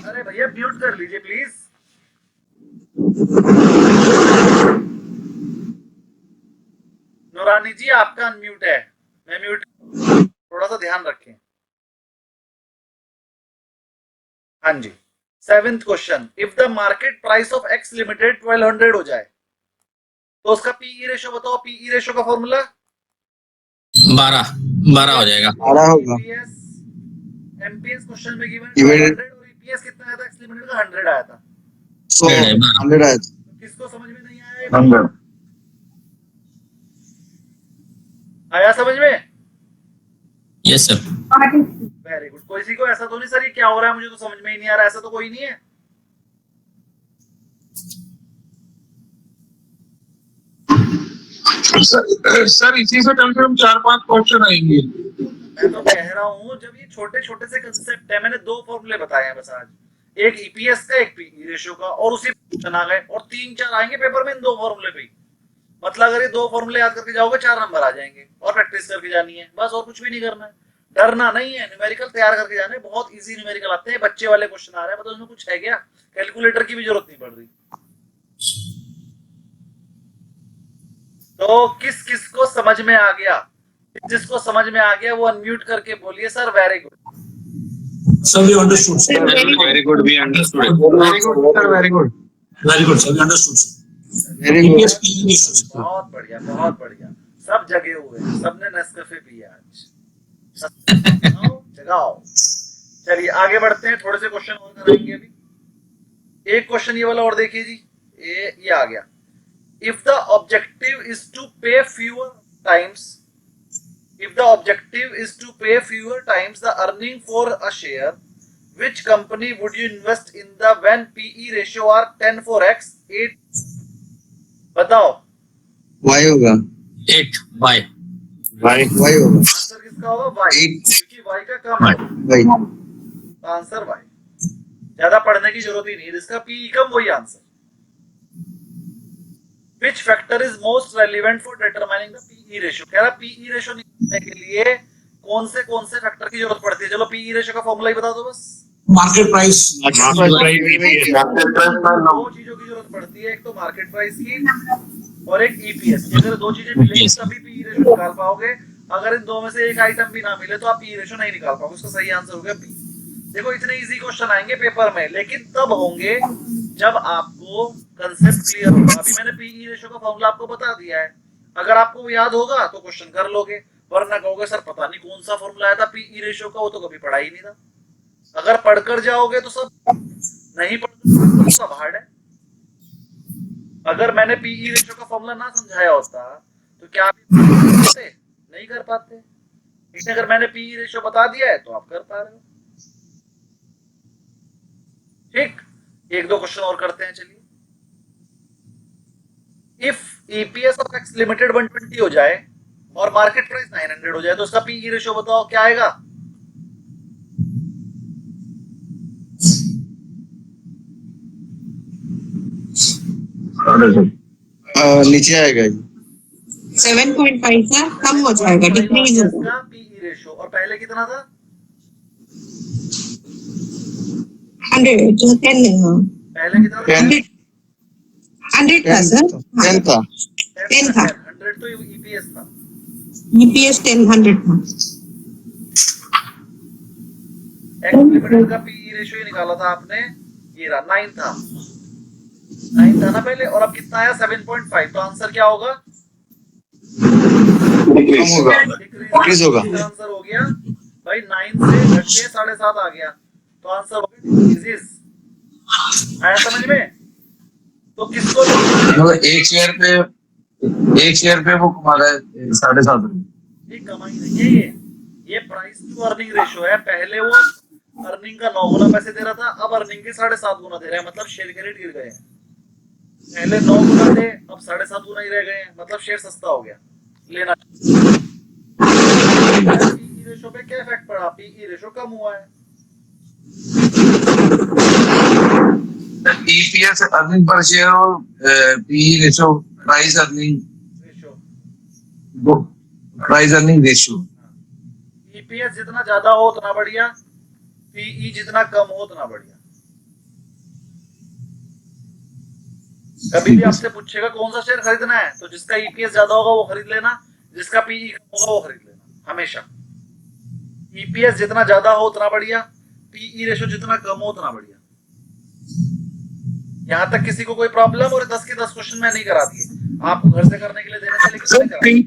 अरे भैया म्यूट कर लीजिए प्लीज। नूरानी जी आपका अनम्यूट है, मैं म्यूट, थोड़ा सा ध्यान रखें। हाँ जी, 7th question, if the market price of x limited 1200 हो जाए तो उसका पीई रेशियो बताओ। पीई रेशियो का फॉर्मूला 12 हो जाएगा। 12 होगा। एमपीएस क्वेश्चन में गिवन Divided- 100 और ईपीएस कितना आया था एक्स लिमिटेड का? 100 आया था। 100 आया था। तो किसको समझ में नहीं आया? 100. आया समझ में? Yes sir. Very good. कोई किसी को ऐसा तो नहीं सर ये क्या हो रहा है मुझे तो समझ में ही नहीं आ रहा, ऐसा तो कोई नहीं है? सर इसी से कम 4-5 क्वेश्चन आएंगे। मैं तो कह रहा हूँ जब ये छोटे छोटे से कंसेप्ट है, मैंने 2 फॉर्मूले बताए हैं बस आज, एक ईपीएस का एक पीई रेशियो का, और उसी क्वेश्चन आ गए और 3-4 आएंगे पेपर में इन 2 फॉर्मूले पे ही। मतलब अगर ये 2 फॉर्मूले याद करके जाओगे 4 नंबर आ जाएंगे और प्रैक्टिस करके जानी है बस, और कुछ भी नहीं करना है। डरना नहीं है, न्यूमेरिकल तैयार करके जाने, बहुत इजी न्यूमेरिकल आते हैं, बच्चे वाले क्वेश्चन आ रहे हैं, मतलब उसमें कुछ है क्या, कैलकुलेटर की भी जरूरत नहीं पड़ रही। तो किस किस को समझ में आ गया? जिसको समझ में आ गया वो अनम्यूट करके बोलिए sir very good. Sir we understood sir. Very good. We understood it. Very good sir, very good. Very good sir, we understood sir. Very good. EPS PE ratio. बहुत बढ़िया बहुत बढ़िया, सब जगे हुए हैं, सबने नेस्कैफे पिया आज। जगाओ जगाओ। चलिए आगे बढ़ते हैं, थोड़े से क्वेश्चन और कराएंगे अभी। एक क्वेश्चन ये वाला और देखिए जी, ये आ गया। If the objective is to pay fewer times, if the objective is to pay fewer times the earning for a share, which company would you invest in the when PE ratio are 10 for x 8? बताओ Y होगा। 8 bye. Y होगा। Answer किसका होगा? y, Eight. क्योंकि y का कम है Y। तो answer y। ज्यादा पढ़ने की जरूरत ही नहीं है, जिसका PE कम वही answer. Which factor is most relevant for determining the PE ratio? कह रहा PE ratio निकालने के लिए कौन से फैक्टर की जरूरत पड़ती है? चलो PE ratio का फॉर्मूला ही बता दो बस। Market price. दो चीजों की जरूरत पड़ती है, एक तो मार्केट प्राइस की और एक ईपीएस। अगर 2 चीजें मिलेंगी तभी पीई रेशियो निकाल पाओगे। अगर इन 2 में से एक आइटम भी ना मिले तो आप पीई रेशियो नहीं निकाल पाओगे। उसका सही आंसर होगा बी। देखो इतने इजी क्वेश्चन आएंगे पेपर में, लेकिन तब होंगे जब आपको कंसेप्ट क्लियर होगा। अभी मैंने पीई रेशियो का फॉर्मूला आपको बता दिया है, अगर आपको याद होगा तो क्वेश्चन कर लोगे, वरना कहोगे सर पता नहीं कौन सा फॉर्मूला आया था पीई रेशियो का, वो तो कभी पढ़ा ही नहीं था। अगर पढ़कर जाओगे तो सब, नहीं पढ़कर तो सब हार्ड है। अगर मैंने पीई रेशियो का फॉर्मूला ना समझाया होता तो क्या आप नहीं कर पाते? लेकिन अगर मैंने पीई रेशियो बता दिया है तो आप कर पा रहे हो। ठीक, 1-2 क्वेश्चन और करते हैं। चलिए, if EPS of x limited 120 हो जाए और मार्केट प्राइस 900 हो जाए तो उसका पीई रेशियो बताओ क्या आएगा? नीचे आएगा ये। 7.5 सर, कम हो जाएगा, डिक्रीज होगा। इसका पीई रेशियो, और पहले कितना था? 100 जो 10 पहले कितना था? 100 था सर। 10 था। 10 था। 100 तो ईपीएस था। ईपीएस 100 था। एक्स लिमिटेड का पीई रेशियो ही निकाला था आपने, ये रहा 9 था। 9 था ना पहले, और अब कितना आया? 7.5। तो आंसर क्या होगा? कम होगा। Decrease होगा। आंसर हो गया भाई 9 से घट के 7.5 आ गया, तो आंसर हो गया डिक्रीज। आया समझ में? तो किसको मतलब एक शेयर पे वो कमा रहा है 7.5। ये कमाई नहीं है, ये प्राइस टू अर्निंग रेशियो है। पहले वो अर्निंग का 9 गुना पैसे दे रहा था, अब अर्निंग के 7.5 गुना दे रहा है, मतलब शेयर के रेट गिर गए हैं। पहले 9 गुना थे, अब 7.5 गुना ही रह गए हैं, मतलब शेयर सस्ता हो गया, लेना। पीई रेशियो पे क्या इफेक्ट पड़ा? पीई रेशियो कम हुआ है। EPS अर्निंग पर शेयर और PE ratio price earning ratio. EPS जितना ज्यादा हो उतना बढ़िया, पीई जितना कम हो उतना बढ़िया। कभी भी आपसे पूछेगा कौन सा शेयर खरीदना है, तो जिसका ईपीएस ज्यादा होगा वो खरीद लेना, जिसका पीई कम होगा वो खरीद लेना। हमेशा ईपीएस जितना ज्यादा हो उतना बढ़िया, पीई रेशियो जितना कम हो उतना बढ़िया। यहाँ तक किसी को कोई प्रॉब्लम? और 10 के 10 क्वेश्चन मैं नहीं करा दिए आपको, घर से करने के लिए देने थे, लेकिन मैंने करा दिए।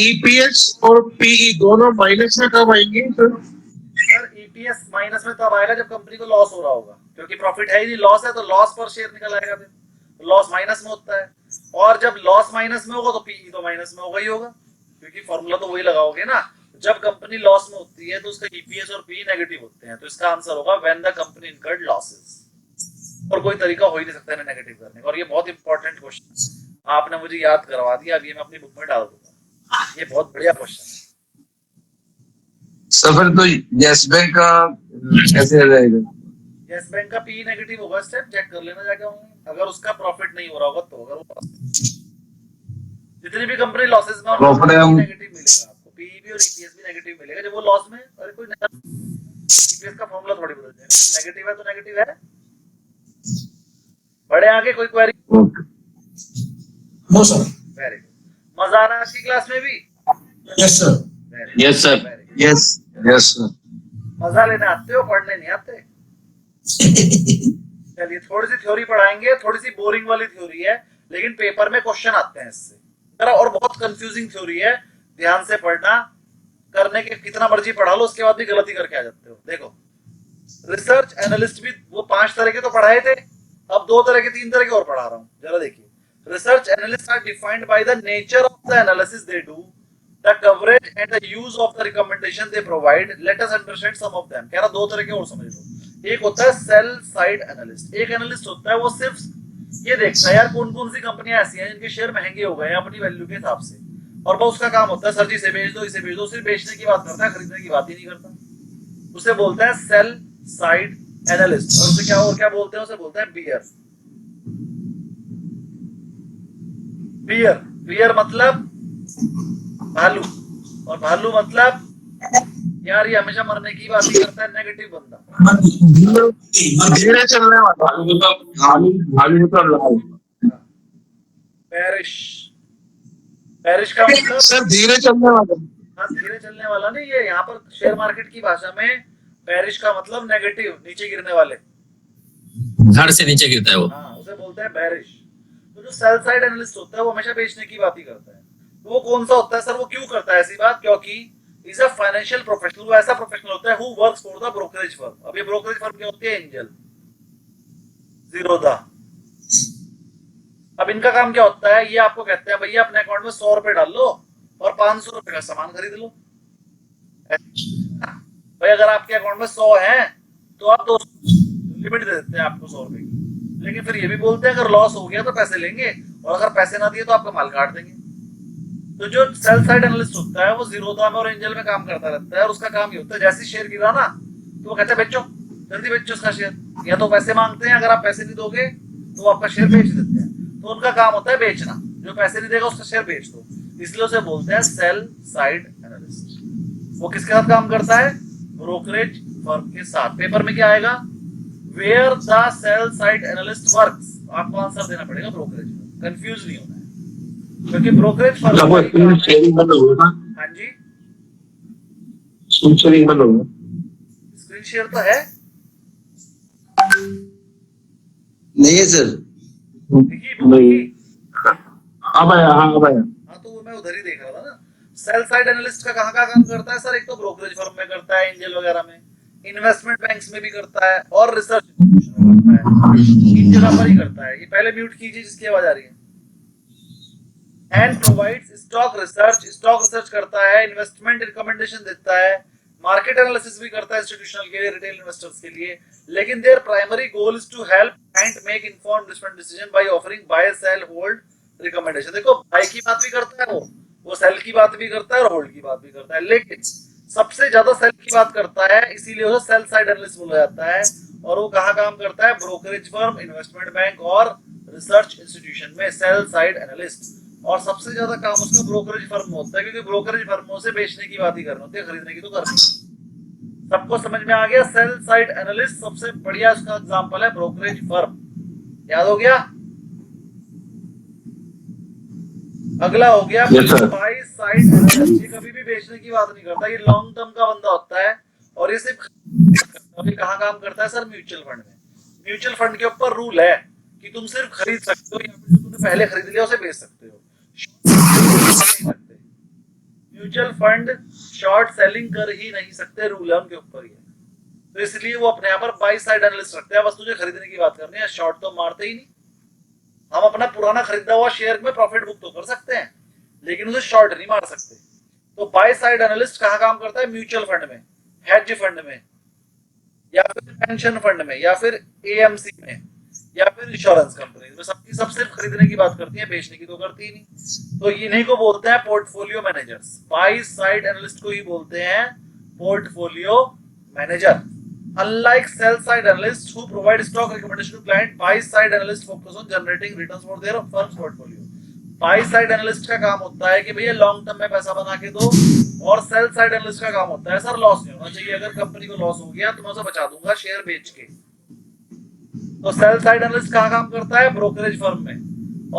ईपीएस और पीई दोनों माइनस में कब आएंगे सर? सर ईपीएस माइनस में तब आएगा जब कंपनी को लॉस हो रहा होगा, क्योंकि प्रॉफिट है ही नहीं, लॉस है, तो लॉस पर शेयर निकल आएगा, फिर लॉस माइनस में होता है। और जब लॉस माइनस में होगा तो पीई तो माइनस में होगा ही होगा, क्योंकि फॉर्मूला तो वही लगाओगे ना। जब कंपनी लॉस में होती है तो उसका ईपीएस और पीई नेगेटिव होते हैं, तो इसका आंसर होगा when the company incurred losses. और कोई तरीका हो ही नहीं सकता है नेगेटिव करने का। और ये बहुत इंपॉर्टेंट क्वेश्चन आपने मुझे याद करवा दिया, अभी मैं अपनी बुक में डाल दूंगा, ये बहुत बढ़िया क्वेश्चन है। सर तो यस बैंक का कैसे रहेगा? यस बैंक का पी नेगेटिव होगा, स्टेप चेक कर लेना जाके होंगे। अगर उसका प्रॉफिट नहीं हो रहा होगा तो, अगर वो जितनी भी कंपनी लॉसेस में नेगेटिव मिलेगा आपको, पीई और ईपीएस भी नेगेटिव मिलेगा। जब वो लॉस में, अरे कोई ईपीएस का फॉर्मूला थोड़ी बदल जाएगा, नेगेटिव है तो नेगेटिव है। बड़े आगे कोई query? No sir. Very good. मजा आ रहा है आज की क्लास में भी? Yes sir. Yes sir. Yes yes sir. मजा लेने आते हो, पढ़ने नहीं आते? चलिए थोड़ी सी थ्योरी पढ़ाएंगे, थोड़ी सी बोरिंग वाली थ्योरी है, लेकिन पेपर में क्वेश्चन आते हैं इससे। और बहुत कंफ्यूजिंग थ्योरी है, ध्यान से पढ़ना। करने के कितना मर्जी पढ़ा लो, उसके बाद भी गलती करके आ जाते हो। देखो रिसर्च एनालिस्ट भी वो 5 तरह के तो पढ़ाए थे, अब 2 तरह के 3 तरह के और पढ़ा रहा हूं, जरा देखिए। Research analyst are defined by the nature of the analysis they do, the coverage and the use of the recommendation they provide. Let us understand some of them. कह रहा 2 तरह के और समझ लो। एक होता है सेल साइड एनालिस्ट। एक एनालिस्ट होता है वो सिर्फ ये देखता है यार कौन कौन सी कंपनियां ऐसी हैं जिनके शेयर महंगे हो गए हैं अपनी वैल्यू के हिसाब से, और वो उसका काम होता है सर जी इसे बेच दो, इसे बेच दो। सिर्फ बेचने की बात करता है, खरीदने की बात ही नहीं करता। उसे बोलते हैं सेल साइड एनालिस्ट। और उसे क्या बोलते हैं? उसे बोलते हैं बियर। बियर, बियर मतलब भालू, और भालू मतलब यार ये हमेशा मरने की बात ही करता है, नेगेटिव बंदा। धीरे चलने वाला पेरिश, पेरिश का मतलब सर धीरे चलने वाला। हाँ, धीरे चलने वाला नहीं। ये यहाँ पर शेयर मार्केट की भाषा में पेरिश का मतलब नेगेटिव, नीचे गिरने वाले, घर से नीचे गिरता है वो। हाँ, उसे बोलते हैं बेरिश। तो जो सेल साइड एनालिस्ट होता है वो हमेशा बेचने की बात ही करता है। तो वो कौन सा होता है सर? वो क्यों करता है ऐसी बात? क्योंकि इज अ फाइनेंशियल प्रोफेशनल। वो ऐसा प्रोफेशनल होता है who works for the brokerage firm. अब ये ब्रोकरेज फर्म क्या होती है? एंजल, जीरोधा। अब इनका काम क्या होता है? ये आपको कहते हैं भैया अपने अकाउंट में 100 रुपए डाल लो और 500 रुपए का सामान खरीद लो। भाई अगर आपके अकाउंट में 100 है तो आप 200 लिमिट दे देते हैं आपको 100 रुपए की। लेकिन फिर ये भी बोलते हैं अगर लॉस हो गया तो पैसे लेंगे, और अगर पैसे ना दिए तो आपका माल काट देंगे। तो जो सेल साइड एनालिस्ट होता है वो जीरोधा में और एंजल में काम करता रहता है, और उसका काम ये होता है जैसे शेयर गिरा ना तो वो कहते हैं बेचो, जल्दी बेचो उसका शेयर। या तो पैसे मांगते हैं, अगर आप पैसे नहीं दोगे तो वो आपका शेयर बेच देते हैं। तो उनका काम होता है बेचना, जो पैसे नहीं देगा उसका शेयर बेच दो, इसलिए उसे बोलते हैं सेल साइड एनालिस्ट। वो किसके साथ काम करता है? ब्रोकरेज फर्म के साथ। पेपर में क्या आएगा? Where the sell side analyst works. आपको आंसर देना पड़ेगा ब्रोकरेज में, कंफ्यूज नहीं होना है, क्योंकि ब्रोकरेज फर्म शेयरिंग बंद होगा। हाँ जी, शेयरिंग बंद होगा। स्क्रीन शेयर तो है, नहीं है सर। अब आया। हाँ तो वो मैं उधर ही देख रहा था ना। सेल साइड एनालिस्ट का कहाँ काम करता है सर? एक तो ब्रोकरेज फर्म में करता है, एंजल वगैरह में, इन्वेस्टमेंट बैंक्स में भी करता है, और रिसर्च इन जगह पर ही करता है। ये पहले म्यूट कीजिए जिसकी आवाज आ रही है। And provides stock research, stock research करता है, इन्वेस्टमेंट रिकमेंडेशन देता है, मार्केट एनालिसिस भी करता है इंस्टीट्यूशनल के लिए, रिटेल इन्वेस्टर्स के लिए। लेकिन their primary goal is to help and make informed investment decision by offering buy, sell, hold recommendation. देखो बाय की बात भी करता है वो सेल की बात भी करता है और होल्ड की बात भी करता है, लेकिन सबसे ज्यादा सेल की बात करता है, इसीलिए उसे सेल साइड एनालिस्ट बोला जाता है। और वो कहाँ काम करता है? ब्रोकरेज फर्म, इन्वेस्टमेंट बैंक और रिसर्च इंस्टीट्यूशन में, सेल साइड एनालिस्ट। और सबसे ज्यादा काम उसका ब्रोकरेज फर्म में होता है, क्योंकि ब्रोकरेज फर्मों से बेचने की बात ही करनी होती है, खरीदने की तो करनी। सबको समझ में आ गया? सेल साइड एनालिस्ट सबसे बढ़िया उसका एग्जांपल है ब्रोकरेज फर्म। याद हो गया? अगला हो गया बाय साइड एनालिस्ट। ये कभी भी बेचने की बात नहीं करता, ये लॉन्ग टर्म का बंदा होता है, और ये सिर्फ कहाँ काम करता है सर? म्यूचुअल फंड में। म्यूचुअल फंड के ऊपर रूल है कि तुम सिर्फ खरीद सकते हो या फिर जो तुमने पहले खरीद लिया उसे बेच सकते हो। म्यूचुअल फंड शॉर्ट सेलिंग कर ही नहीं सकते, रूल है उनके ऊपर ये। तो इसलिए वो अपने यहाँ पर बाई साइड एनालिस्ट रखते हैं। बस तुझे खरीदने की बात करनी है, शॉर्ट तो मारते ही नहीं। हम अपना पुराना खरीदा हुआ शेयर में प्रॉफिट बुक तो कर सकते हैं लेकिन उसे शॉर्ट नहीं मार सकते। तो बाई साइड एनालिस्ट कहाँ काम करता है? म्यूचुअल फंड में, हेज फंड में, या फिर पेंशन फंड में, या फिर एएमसी में, या फिर इंश्योरेंस कंपनी में। सबकी सब सिर्फ खरीदने की बात करती है, बेचने की तो करती ही नहीं। तो इन्हीं को बोलते हैं portfolio managers. By side analyst को ही बोलते हैं portfolio manager. Unlike sell side analysts who provide stock recommendation to client, buy side analysts focus on generating returns for their firm's portfolio. Buy side analyst का काम होता है कि भैया long term में पैसा बना के दो, और सेल साइड एनालिस्ट का काम होता है सर लॉस नहीं होना चाहिए, अगर कंपनी को लॉस हो गया तो मैं उसे बचा दूंगा शेयर बेच के। तो सेल साइड एनालिस्ट कहाँ काम करता है? ब्रोकरेज फर्म में।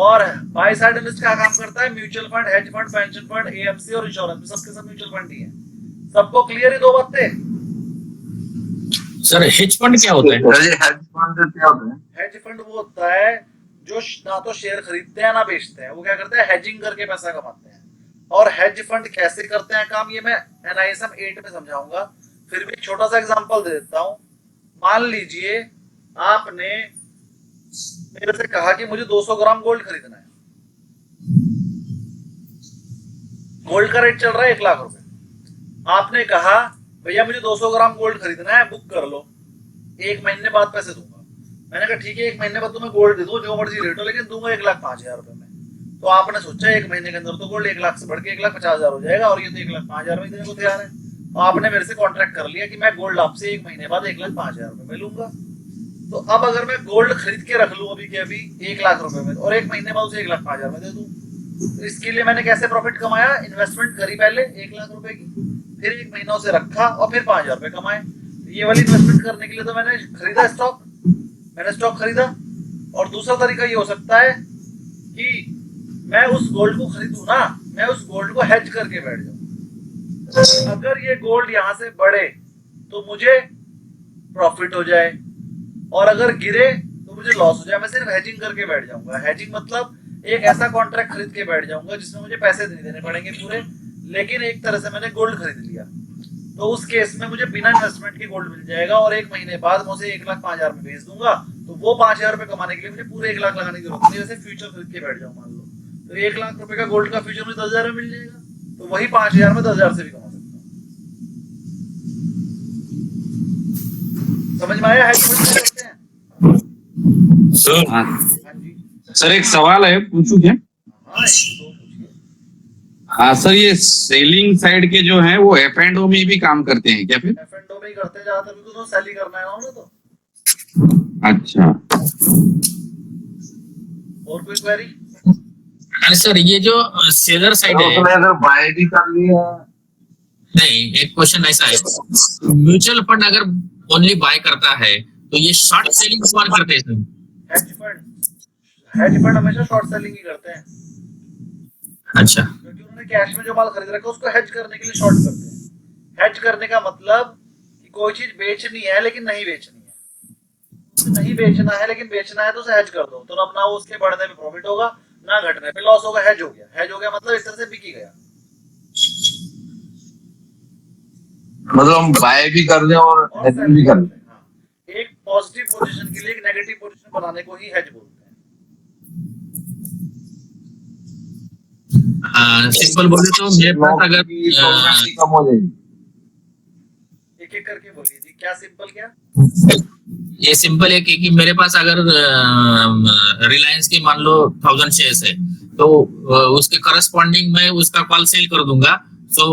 और बाय साइड एनालिस्ट कहाँ काम करता है? Mutual fund, hedge fund, pension fund, AMC और इंश्योरेंस में। सबके सब म्यूचुअल फंड ही है। सबको क्लियर है दो बातें? सर हेज फंड क्या होता है? हेज फंड वो होता है जो ना तो शेयर खरीदते हैं ना बेचते हैं, वो क्या करते हैं? हेजिंग करके पैसा कमाते हैं। और हेज फंड कैसे करते हैं काम, ये मैं एनआईएसएम 8 में समझाऊंगा। फिर भी एक छोटा सा एग्जांपल दे देता हूं। मान लीजिए आपने मेरे से कहा कि मुझे 200 ग्राम गोल्ड खरीदना है। गोल्ड का रेट चल रहा है 1 लाख रुपए। आपने कहा भैया मुझे 200 ग्राम गोल्ड खरीदना है, बुक कर लो, 1 महीने बाद पैसे दूंगा। मैंने कहा ठीक है 1 महीने बाद तुम्हें गोल्ड दे दो जो मर्जी रेट हो, लेकिन दूंगा 1,05,000 रुपए में। तो आपने सोचा 1 महीने के अंदर तो गोल्ड 1 लाख से बढ़ के 1,50,000 हो जाएगा, और ये तो 1,05,000 में देने को तैयार है। तो आपने मेरे से कॉन्ट्रैक्ट कर लिया कि मैं गोल्ड आपसे 1 महीने बाद 1,05,000 रुपए में लूंगा। तो अब अगर मैं गोल्ड खरीद के रख लूं अभी के अभी 1 लाख रुपए में, और 1 महीने बाद उसे 1,05,000 में दे दूं, तो इसके लिए मैंने कैसे प्रॉफिट कमाया? इन्वेस्टमेंट करी पहले 1 लाख रुपए की, फिर 1 महीना उसे रखा और फिर 5,000 रुपए कमाए। ये वाली इन्वेस्टमेंट करने के लिए तो मैंने खरीदा स्टॉक, मैंने स्टॉक खरीदा। और दूसरा तरीका ये हो सकता है कि मैं उस गोल्ड को खरीदूं ना, मैं उस गोल्ड को हेज करके बैठ जाऊं। अगर ये गोल्ड यहाँ से बढ़े तो मुझे प्रॉफिट हो जाए, और अगर गिरे तो मुझे लॉस हो जाए। मैं सिर्फ हेजिंग करके बैठ जाऊंगा। हेजिंग मतलब एक ऐसा कॉन्ट्रैक्ट खरीद के बैठ जाऊंगा जिसमें मुझे पैसे नहीं देने पड़ेंगे पूरे, लेकिन एक तरह से मैंने गोल्ड खरीद लिया। तो उस केस में मुझे बिना इन्वेस्टमेंट के गोल्ड मिल जाएगा, और 1 महीने बाद मैं उसे 1,05,000 में बेच दूंगा। तो वो 5,000 रुपए कमाने के लिए मुझे पूरे 1 लाख लगाने की जरूरत नहीं। वैसे फ्यूचर खरीद के बैठ जाऊं मान लो, तो 1 लाख रुपए का गोल्ड का फ्यूचर मुझे 10,000 में मिल जाएगा। तो वही 5,000 में 10,000 से भी कमा सकता हूँ। समझ में आया? हेज फंड करते हैं। सर हाँ जी, सर एक सवाल है, पूछूं क्या? हाँ एक दो पूछिए। हाँ सर, ये सेलिंग साइड के जो हैं वो F&O में भी काम करते हैं क्या फिर? F&O में ही करते हैं ज्यादातर, क्योंकि तो सेल ही करना है ना उन्हें। तो अच्छा, और कोई क्वेरी? अरे सर ये जो सेलर साइड है, अगर बाय भी कर लिया, नहीं एक क्वेश्चन ऐसा है, म्यूचुअल फंड अगर ओनली बाय करता है तो ये शॉर्ट सेलिंग कौन करते हैं सर? हेज फंड हमेशा शॉर्ट सेलिंग ही करते हैं। अच्छा, क्योंकि उन्होंने कैश में जो माल खरीद रखा है उसको हेज करने के लिए शॉर्ट करते हैं। हेज करने का मतलब कि कोई चीज बेचनी है लेकिन नहीं बेचनी है, नहीं बेचना है लेकिन बेचना है तो उसे हेज कर दो। तो अब ना उसके बढ़ने में प्रॉफिट होगा ना घटने पे लॉस होगा। हेज हो गया, हेज हो गया मतलब इस तरह से बिकी गया। मतलब हम बाय भी कर दें और और हेजिंग भी कर दें। हाँ, एक पॉजिटिव पोजीशन के लिए एक नेगेटिव पोजीशन बनाने को ही हेज बोलते हैं। सिंपल बोले तो मेरे पास अगर कम हो जाएगी। एक एक करके बोलिए जी, क्या सिंपल क्या? ये सिंपल है कि मेरे पास अगर रिलायंस की मान लो 1000 शेयर्स है, तो उसके करस्पॉन्डिंग में उसका कॉल सेल कर दूंगा। तो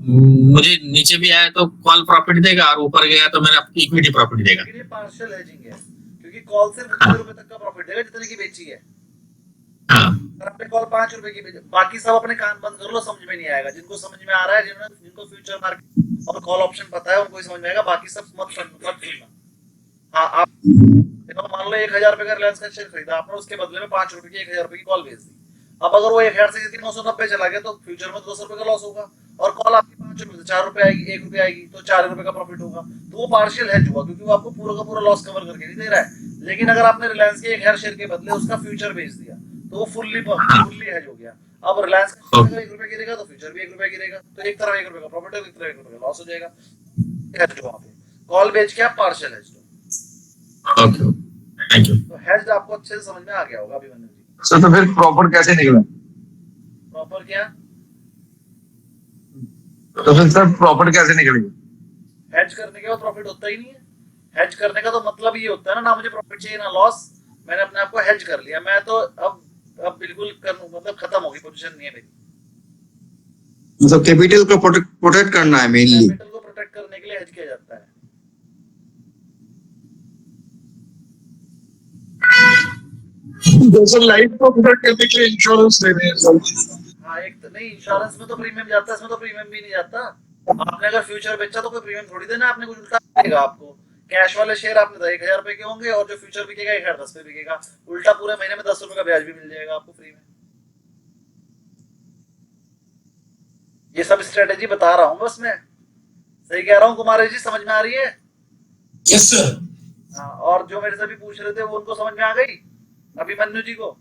मुझे नीचे भी आया तो कॉल प्रॉफिट देगा, और ऊपर गया तो मेरा इक्विटी प्रॉफिट देगा। लेकिन ये पार्शियल हेजिंग है, क्योंकि कॉल सिर्फ कितने रुपए तक का प्रॉफिट देगा जितने की बेची है। हाँ, अगर आपने कॉल 5 रुपए की बेची, बाकी सब अपने कान बंद कर लो, समझ में नहीं आएगा। जिनको समझ में आ रहा है, जिनको फ्यूचर मार्केट और कॉल ऑप्शन पता है उनको ही समझ में आएगा, बाकी सब मत सुनना। हाँ, आप देखो मान लो 1,000 रुपए का रिलायंस का शेयर खरीदा आपने, उसके बदले में 5 रुपए की 1,000 रुपए की कॉल बेच दी। अब अगर वो 1000 से गिर के 990 चला गया तो फ्यूचर में तो 10 रुपए का लॉस होगा, और कॉल आपकी 5 रुपए से 4 रुपए आएगी, 1 रुपए आएगी, तो 4 रुपए का प्रॉफिट होगा। तो वो पार्शियल हेज हुआ, क्योंकि वो आपको पूरा का पूरा लॉस कवर करके नहीं दे रहा है। लेकिन अगर आपने रिलायंस के 1000 शेयर के बदले उसका फ्यूचर बेच दिया तो वो फुल्ली हेज हो गया। अब रिलायंस का शेयर अगर 1 रुपए गिरेगा तो फ्यूचर भी 1 रुपए गिरेगा, तो एक तरफ 1 रुपए का प्रॉफिट है, एक तरफ 1 रुपए का लॉस हो जाएगा। हेज वहां पे कॉल बेच के आप पार्शियल हेज हो। Okay, thank you. तो हेज आपको अच्छे से समझ में आ गया होगा अभिमन्यु जी। सर तो फिर प्रॉफिट कैसे निकला? प्रॉपर क्या? तो फिर सर प्रॉफिट कैसे निकलेगा? हेज करने के बाद प्रॉफिट होता ही नहीं है। हेज करने का तो मतलब ये होता है ना मुझे प्रॉफिट चाहिए ना लॉस, मैंने अपने आप को हेज कर लिया, मैं तो अब बिल्कुल मतलब खत्म होगी, पोजीशन नहीं है मेरी। मतलब कैपिटल को प्रोटेक्ट करना है मेनली। कैपिटल को प्रोटेक्ट करने के लिए हेज किया जाता है। जैसे लाइफ को प्रोटेक्ट करने के लिए इंश्योरेंस ले रहे हैं सब। हाँ, एक तो नहीं, इंश्योरेंस में तो प्रीमियम जाता है, इसमें तो प्रीमियम भी नहीं जाता। आपने अगर फ्यूचर बेचा तो कोई प्रीमियम थोड़ी देना, आपने कुछ उल्टा देगा आपको। कैश वाले शेयर आपने 1000 रुपए के होंगे और जो फ्यूचर बिकेगा 1010 पे बिकेगा, उल्टा पूरे महीने में 10 रुपए का ब्याज भी मिल जाएगा आपको फ्री में। ये सब स्ट्रेटेजी बता रहा हूँ बस मैं, सही कह रहा हूँ कुमार जी, समझ में आ रही है? Yes sir. हाँ, और जो मेरे से भी पूछ रहे थे वो उनको समझ में आ गई अभिमन्यु जी को?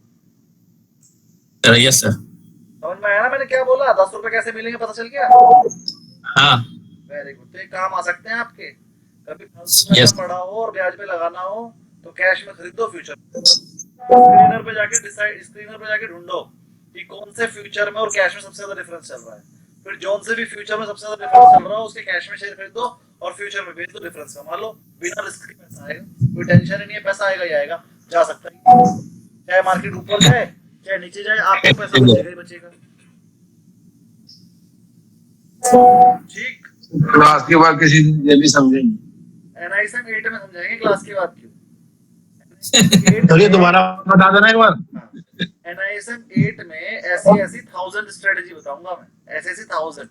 Yes sir. समझ में आया ना मैंने क्या बोला? 10 रुपए कैसे मिलेंगे पता चल गया? हाँ, वेरी गुड। तो ये काम आ सकते हैं आपके, कभी फालतू पैसा पड़ा हो और ब्याज पे लगाना हो तो कैश में खरीदो फ्यूचर। स्क्रीनर पे जाके ढूंढो कि कौन से फ्यूचर में और कैश में सबसे ज्यादा डिफरेंस चल रहा है, फिर जोन से भी फ्यूचर में सबसे ज्यादा डिफरेंस चल रहा हो उसके कैश में शेयर खरीदो और फ्यूचर में बेच दो, डिफरेंस कमा लो, बिना रिस्क के पैसा आएगा, कोई टेंशन ही नहीं है, पैसा आएगा ही आएगा, जा सकता है, चाहे मार्केट ऊपर जाए चाहे नीचे जाए, आपको पैसा बचेगा ही बचेगा। ठीक, क्लास के बाद किसी दिन ये भी समझेंगे। एनआईएसएम 8 में समझाएंगे, क्लास के बाद क्यों? चलिए दोबारा बता देना एक बार। एनआईएसएम 8 में ऐसी 1000 स्ट्रेटेजी बताऊंगा मैं, ऐसी 1000।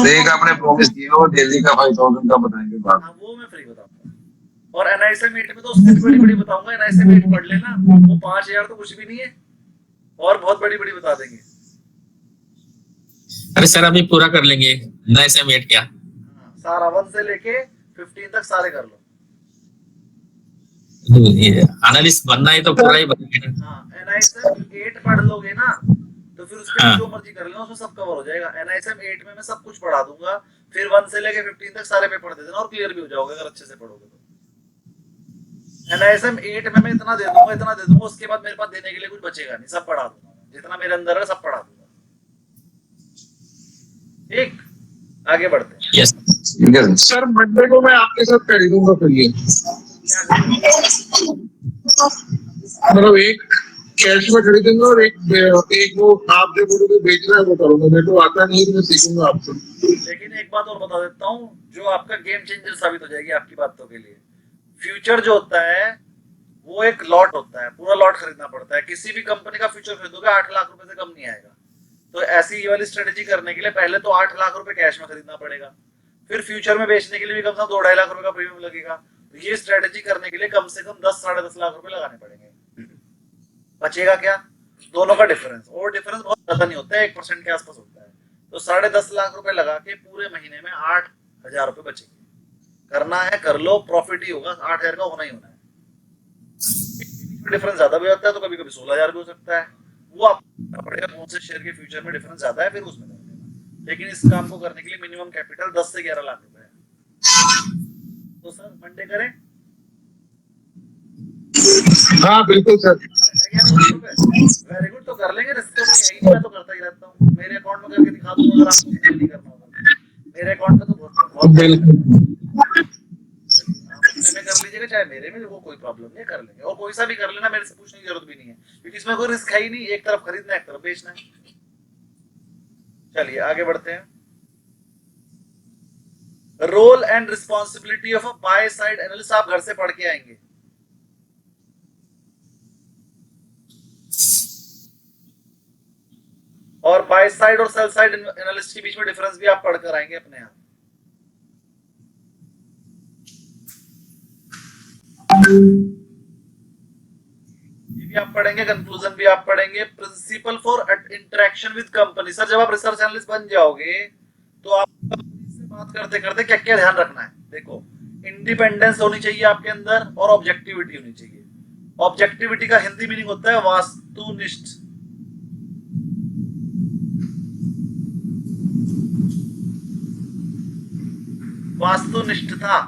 एक आपने प्रॉमिस किया वो दिल्ली का 5000 का बताएंगे बाद। हाँ, वो मैं फ्री बताऊंगा। और एनआईएसएम 8 में तो उससे भी बड़ी बड़ी बताऊंगा। एनआईएसएम 8 पढ़ लेना, वो 5000 तो कुछ भी नहीं है, और बहुत बड़ी बड़ी बता देंगे। अरे सर अभी पूरा कर लेंगे नए से वेट क्या? हाँ, सारा 1 से लेके 15 तक सारे कर लो। एनालिस्ट बनना है तो पूरा ही बनेगा ना। हाँ, एनआईएसएम 8 पढ़ लोगे ना तो फिर उसके हाँ। जो मर्जी कर लेना, उसमें सब कवर हो जाएगा। एनआईएसएम 8 में मैं सब कुछ पढ़ा दूंगा, फिर 1 से लेके 15 तक सारे पेपर दे देना और क्लियर भी हो जाओगे अगर अच्छे से पढ़ोगे तो। एनआईएसएम 8 में मैं इतना दे दूंगा, उसके बाद मेरे पास देने के लिए कुछ बचेगा नहीं, सब पढ़ा दूंगा, जितना मेरे अंदर है सब पढ़ा दूंगा। ठीक, आगे बढ़ते हैं। यस ठीक है सर। सर मंडे को मैं आपके साथ खरीदूंगा फिर ये, क्या करेंगे? मतलब एक कैश में खरीदूंगा और एक वो आप जो बोलोगे बेचना है वो करूंगा, मेरे को आता नहीं तो मैं सीखूंगा आपसे। लेकिन एक बात और बता देता हूँ जो आपका गेम चेंजर साबित हो जाएगी आपकी बातों के लिए। फ्यूचर जो होता है वो एक लॉट होता है, पूरा लॉट खरीदना पड़ता है। किसी भी कंपनी का फ्यूचर खरीदोगे 8 लाख रुपए से कम नहीं आएगा। तो ऐसी ये वाली स्ट्रेटेजी करने के लिए पहले तो 8 लाख रुपए कैश में खरीदना पड़ेगा, फिर फ्यूचर में बेचने के लिए भी कम से कम 2-2.5 लाख रुपए का प्रीमियम लगेगा। तो ये स्ट्रेटेजी करने के लिए कम से कम 10-10.5 लाख रुपए लगाने पड़ेंगे। बचेगा क्या? दोनों का डिफरेंस, और डिफरेंस बहुत ज्यादा नहीं होता है, 1% के आसपास होता है। तो 10.5 लाख रुपए लगा के पूरे महीने में 8,000 रुपए बचेंगे। करना है कर लो, प्रॉफिट ही होगा, 8,000 का होना ही होना है। डिफरेंस ज्यादा भी होता है तो कभी कभी 16,000 भी हो सकता है, वो आपको पड़ेगा कौन से शेयर के फ्यूचर में डिफरेंस ज्यादा है फिर उसमें कर देना। लेकिन इस काम को करने के लिए मिनिमम कैपिटल 10 से 11 लाख रुपए है। तो सर मंडे करें? हाँ बिल्कुल सर। वेरी गुड, तो कर लेंगे। रिस्क तो यही, मैं तो करता ही रहता हूँ, मेरे अकाउंट में करके दिखा दूंगा अगर आपको नहीं करना होगा। मेरे अकाउंट में तो बहुत बिल्कुल अपने में कर लीजिएगा चाहे मेरे में, वो कोई प्रॉब्लम नहीं, कर लेंगे। और कोई सा भी कर लेना, मेरे से पूछने की जरूरत भी नहीं है, क्योंकि इसमें कोई रिस्क है ही नहीं, एक तरफ खरीदना है एक तरफ बेचना है। चलिए आगे बढ़ते हैं। Role and responsibility of a buy side analyst, आप घर से पढ़ के आएंगे। और बाय साइड और सेल साइड एनालिस्ट के बीच में डिफरेंस भी आप पढ़कर आएंगे अपने आप। भी आप पढ़ेंगे, कंक्लूजन भी आप पढ़ेंगे, principle for interaction with company. Sir जब आप रिसर्च एनालिस्ट बन जाओगे तो आप कंपनी से बात करते करते क्या क्या ध्यान रखना है। देखो, इंडिपेंडेंस होनी चाहिए आपके अंदर और ऑब्जेक्टिविटी होनी चाहिए। ऑब्जेक्टिविटी का हिंदी मीनिंग होता है वास्तुनिष्ठ। वास्तुनिष्ठता।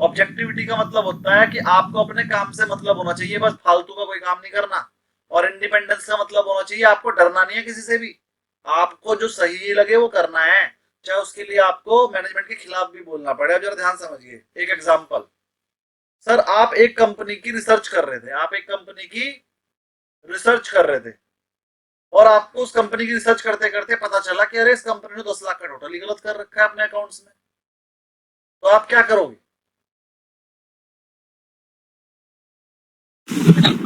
ऑब्जेक्टिविटी का मतलब होता है कि आपको अपने काम से मतलब होना चाहिए, बस फालतू का कोई काम नहीं करना। और इंडिपेंडेंस का मतलब होना चाहिए आपको डरना नहीं है किसी से भी, आपको जो सही लगे वो करना है, चाहे उसके लिए आपको मैनेजमेंट के खिलाफ भी बोलना पड़े। अब जरा ध्यान समझिए एक एग्जांपल। सर आप एक कंपनी की रिसर्च कर रहे थे, आप एक कंपनी की रिसर्च कर रहे थे और आपको उस कंपनी की रिसर्च करते करते पता चला कि अरे इस कंपनी ने 10 लाख का टोटली गलत कर रखा है अपने अकाउंट्स में, तो आप क्या करोगे?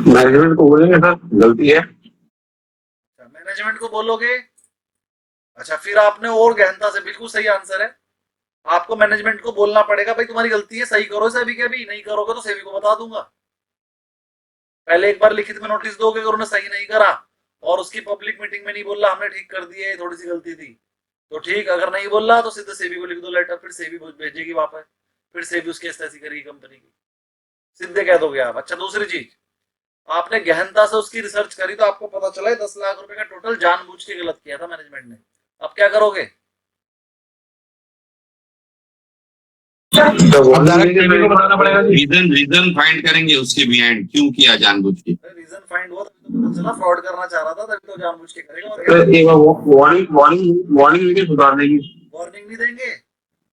मैनेजमेंट को बोलेंगे सर गलती है। मैनेजमेंट को बोलोगे? अच्छा, फिर आपने और गहनता से, बिल्कुल सही आंसर है, आपको मैनेजमेंट को बोलना पड़ेगा भाई तुम्हारी गलती है, सही करो इसे अभी के अभी, नहीं करोगे तो सेबी को बता दूंगा। पहले एक बार लिखित में नोटिस दोगे अगर उन्होंने सही नहीं करा और उसकी पब्लिक मीटिंग में नहीं बोला हमने ठीक कर दिए, थोड़ी सी गलती थी तो ठीक, अगर नहीं बोला तो सीधे सेबी को लिख दो लेटर, फिर सेबी भेजेगी वापस, फिर सेबी उसकी ऐसी करेगी कंपनी की, सीधे कह दोगे आप। अच्छा, दूसरी चीज, आपने गहनता से उसकी रिसर्च करी तो आपको पता चला 10 लाख रुपए का टोटल जानबूझ के गलत किया था मैनेजमेंट ने, अब क्या करोगे? रीजन फाइंड करेंगे उसके बिहाइंड, क्यों किया जानबूझ के। रीजन फाइंड हुआ तभी तो पता चला फ्रॉड करना चाह रहा था, तभी तो जानबूझ के करेगा। वार्निंग लेके सुधार देंगे। वार्निंग नहीं देंगे,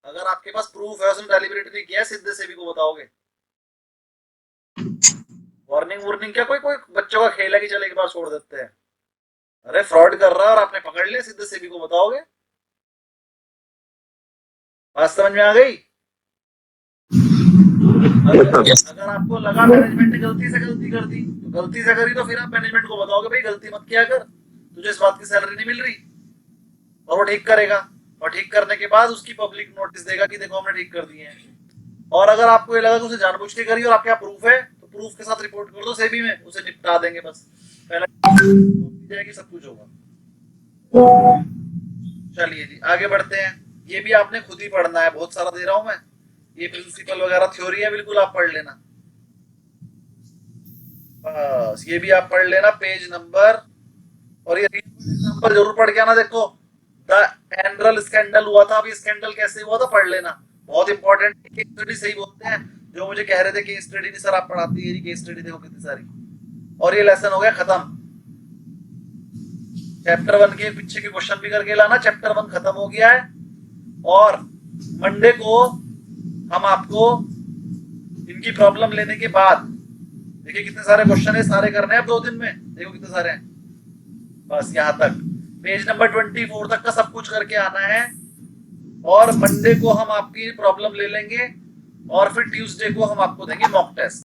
अगर आपके पास प्रूफ है उसने डेलिबरेटली किया, सीधे सेबी को बताओगे। वार्निंग क्या कोई बच्चों का खेल है कि चल एक बार छोड़ देते हैं? अरे फ्रॉड कर रहा है और आपने पकड़ लिया, सीधे सेबी को बताओगे। बात समझ में आ गई? अगर आपको लगा मैनेजमेंट ने गलती कर दी तो गलती से करी तो फिर आप मैनेजमेंट को बताओगे भाई गलती मत किया कर, तुझे इस बात की सैलरी नहीं मिल रही, और वो ठीक करेगा, और ठीक करने के बाद उसकी पब्लिक नोटिस देगा कि देखो हमने ठीक कर दिए हैं। और अगर आपको ये लगा कि उसे जानबूझ के करी और आपके यहाँ प्रूफ है तो प्रूफ के साथ रिपोर्ट कर दो सेबी में, उसे निपटा देंगे, बस पहले जाएगी, सब कुछ होगा। चलिए जी आगे बढ़ते हैं, ये भी आपने खुद ही पढ़ना है, बहुत सारा दे रहा हूं मैं, ये प्रिंसिपल वगैरह थ्योरी है, बिल्कुल आप पढ़ लेना, बस ये भी आप पढ़ लेना पेज नंबर, और ये नंबर जरूर पढ़ के आना। देखो द एनरल स्कैंडल हुआ था, अभी स्कैंडल कैसे हुआ था पढ़ लेना, बहुत इंपॉर्टेंट। केस स्टडी सही बोलते हैं, जो मुझे कह रहे थे केस स्टडी नहीं सर आप पढ़ाती है, केस स्टडी देखो कितनी सारी। और ये लेसन हो गया खत्म, चैप्टर 1 के पीछे के क्वेश्चन भी करके लाना, चैप्टर 1 खत्म हो गया है। और मंडे को हम आपको इनकी प्रॉब्लम लेने के बाद, देखिए कितने सारे क्वेश्चन है, सारे करने हैं अब 2 दिन में, देखो कितने सारे हैं, बस यहाँ तक पेज नंबर 24 तक का सब कुछ करके आना है। और मंडे को हम आपकी प्रॉब्लम ले लेंगे और फिर ट्यूसडे को हम आपको देंगे मॉक टेस्ट।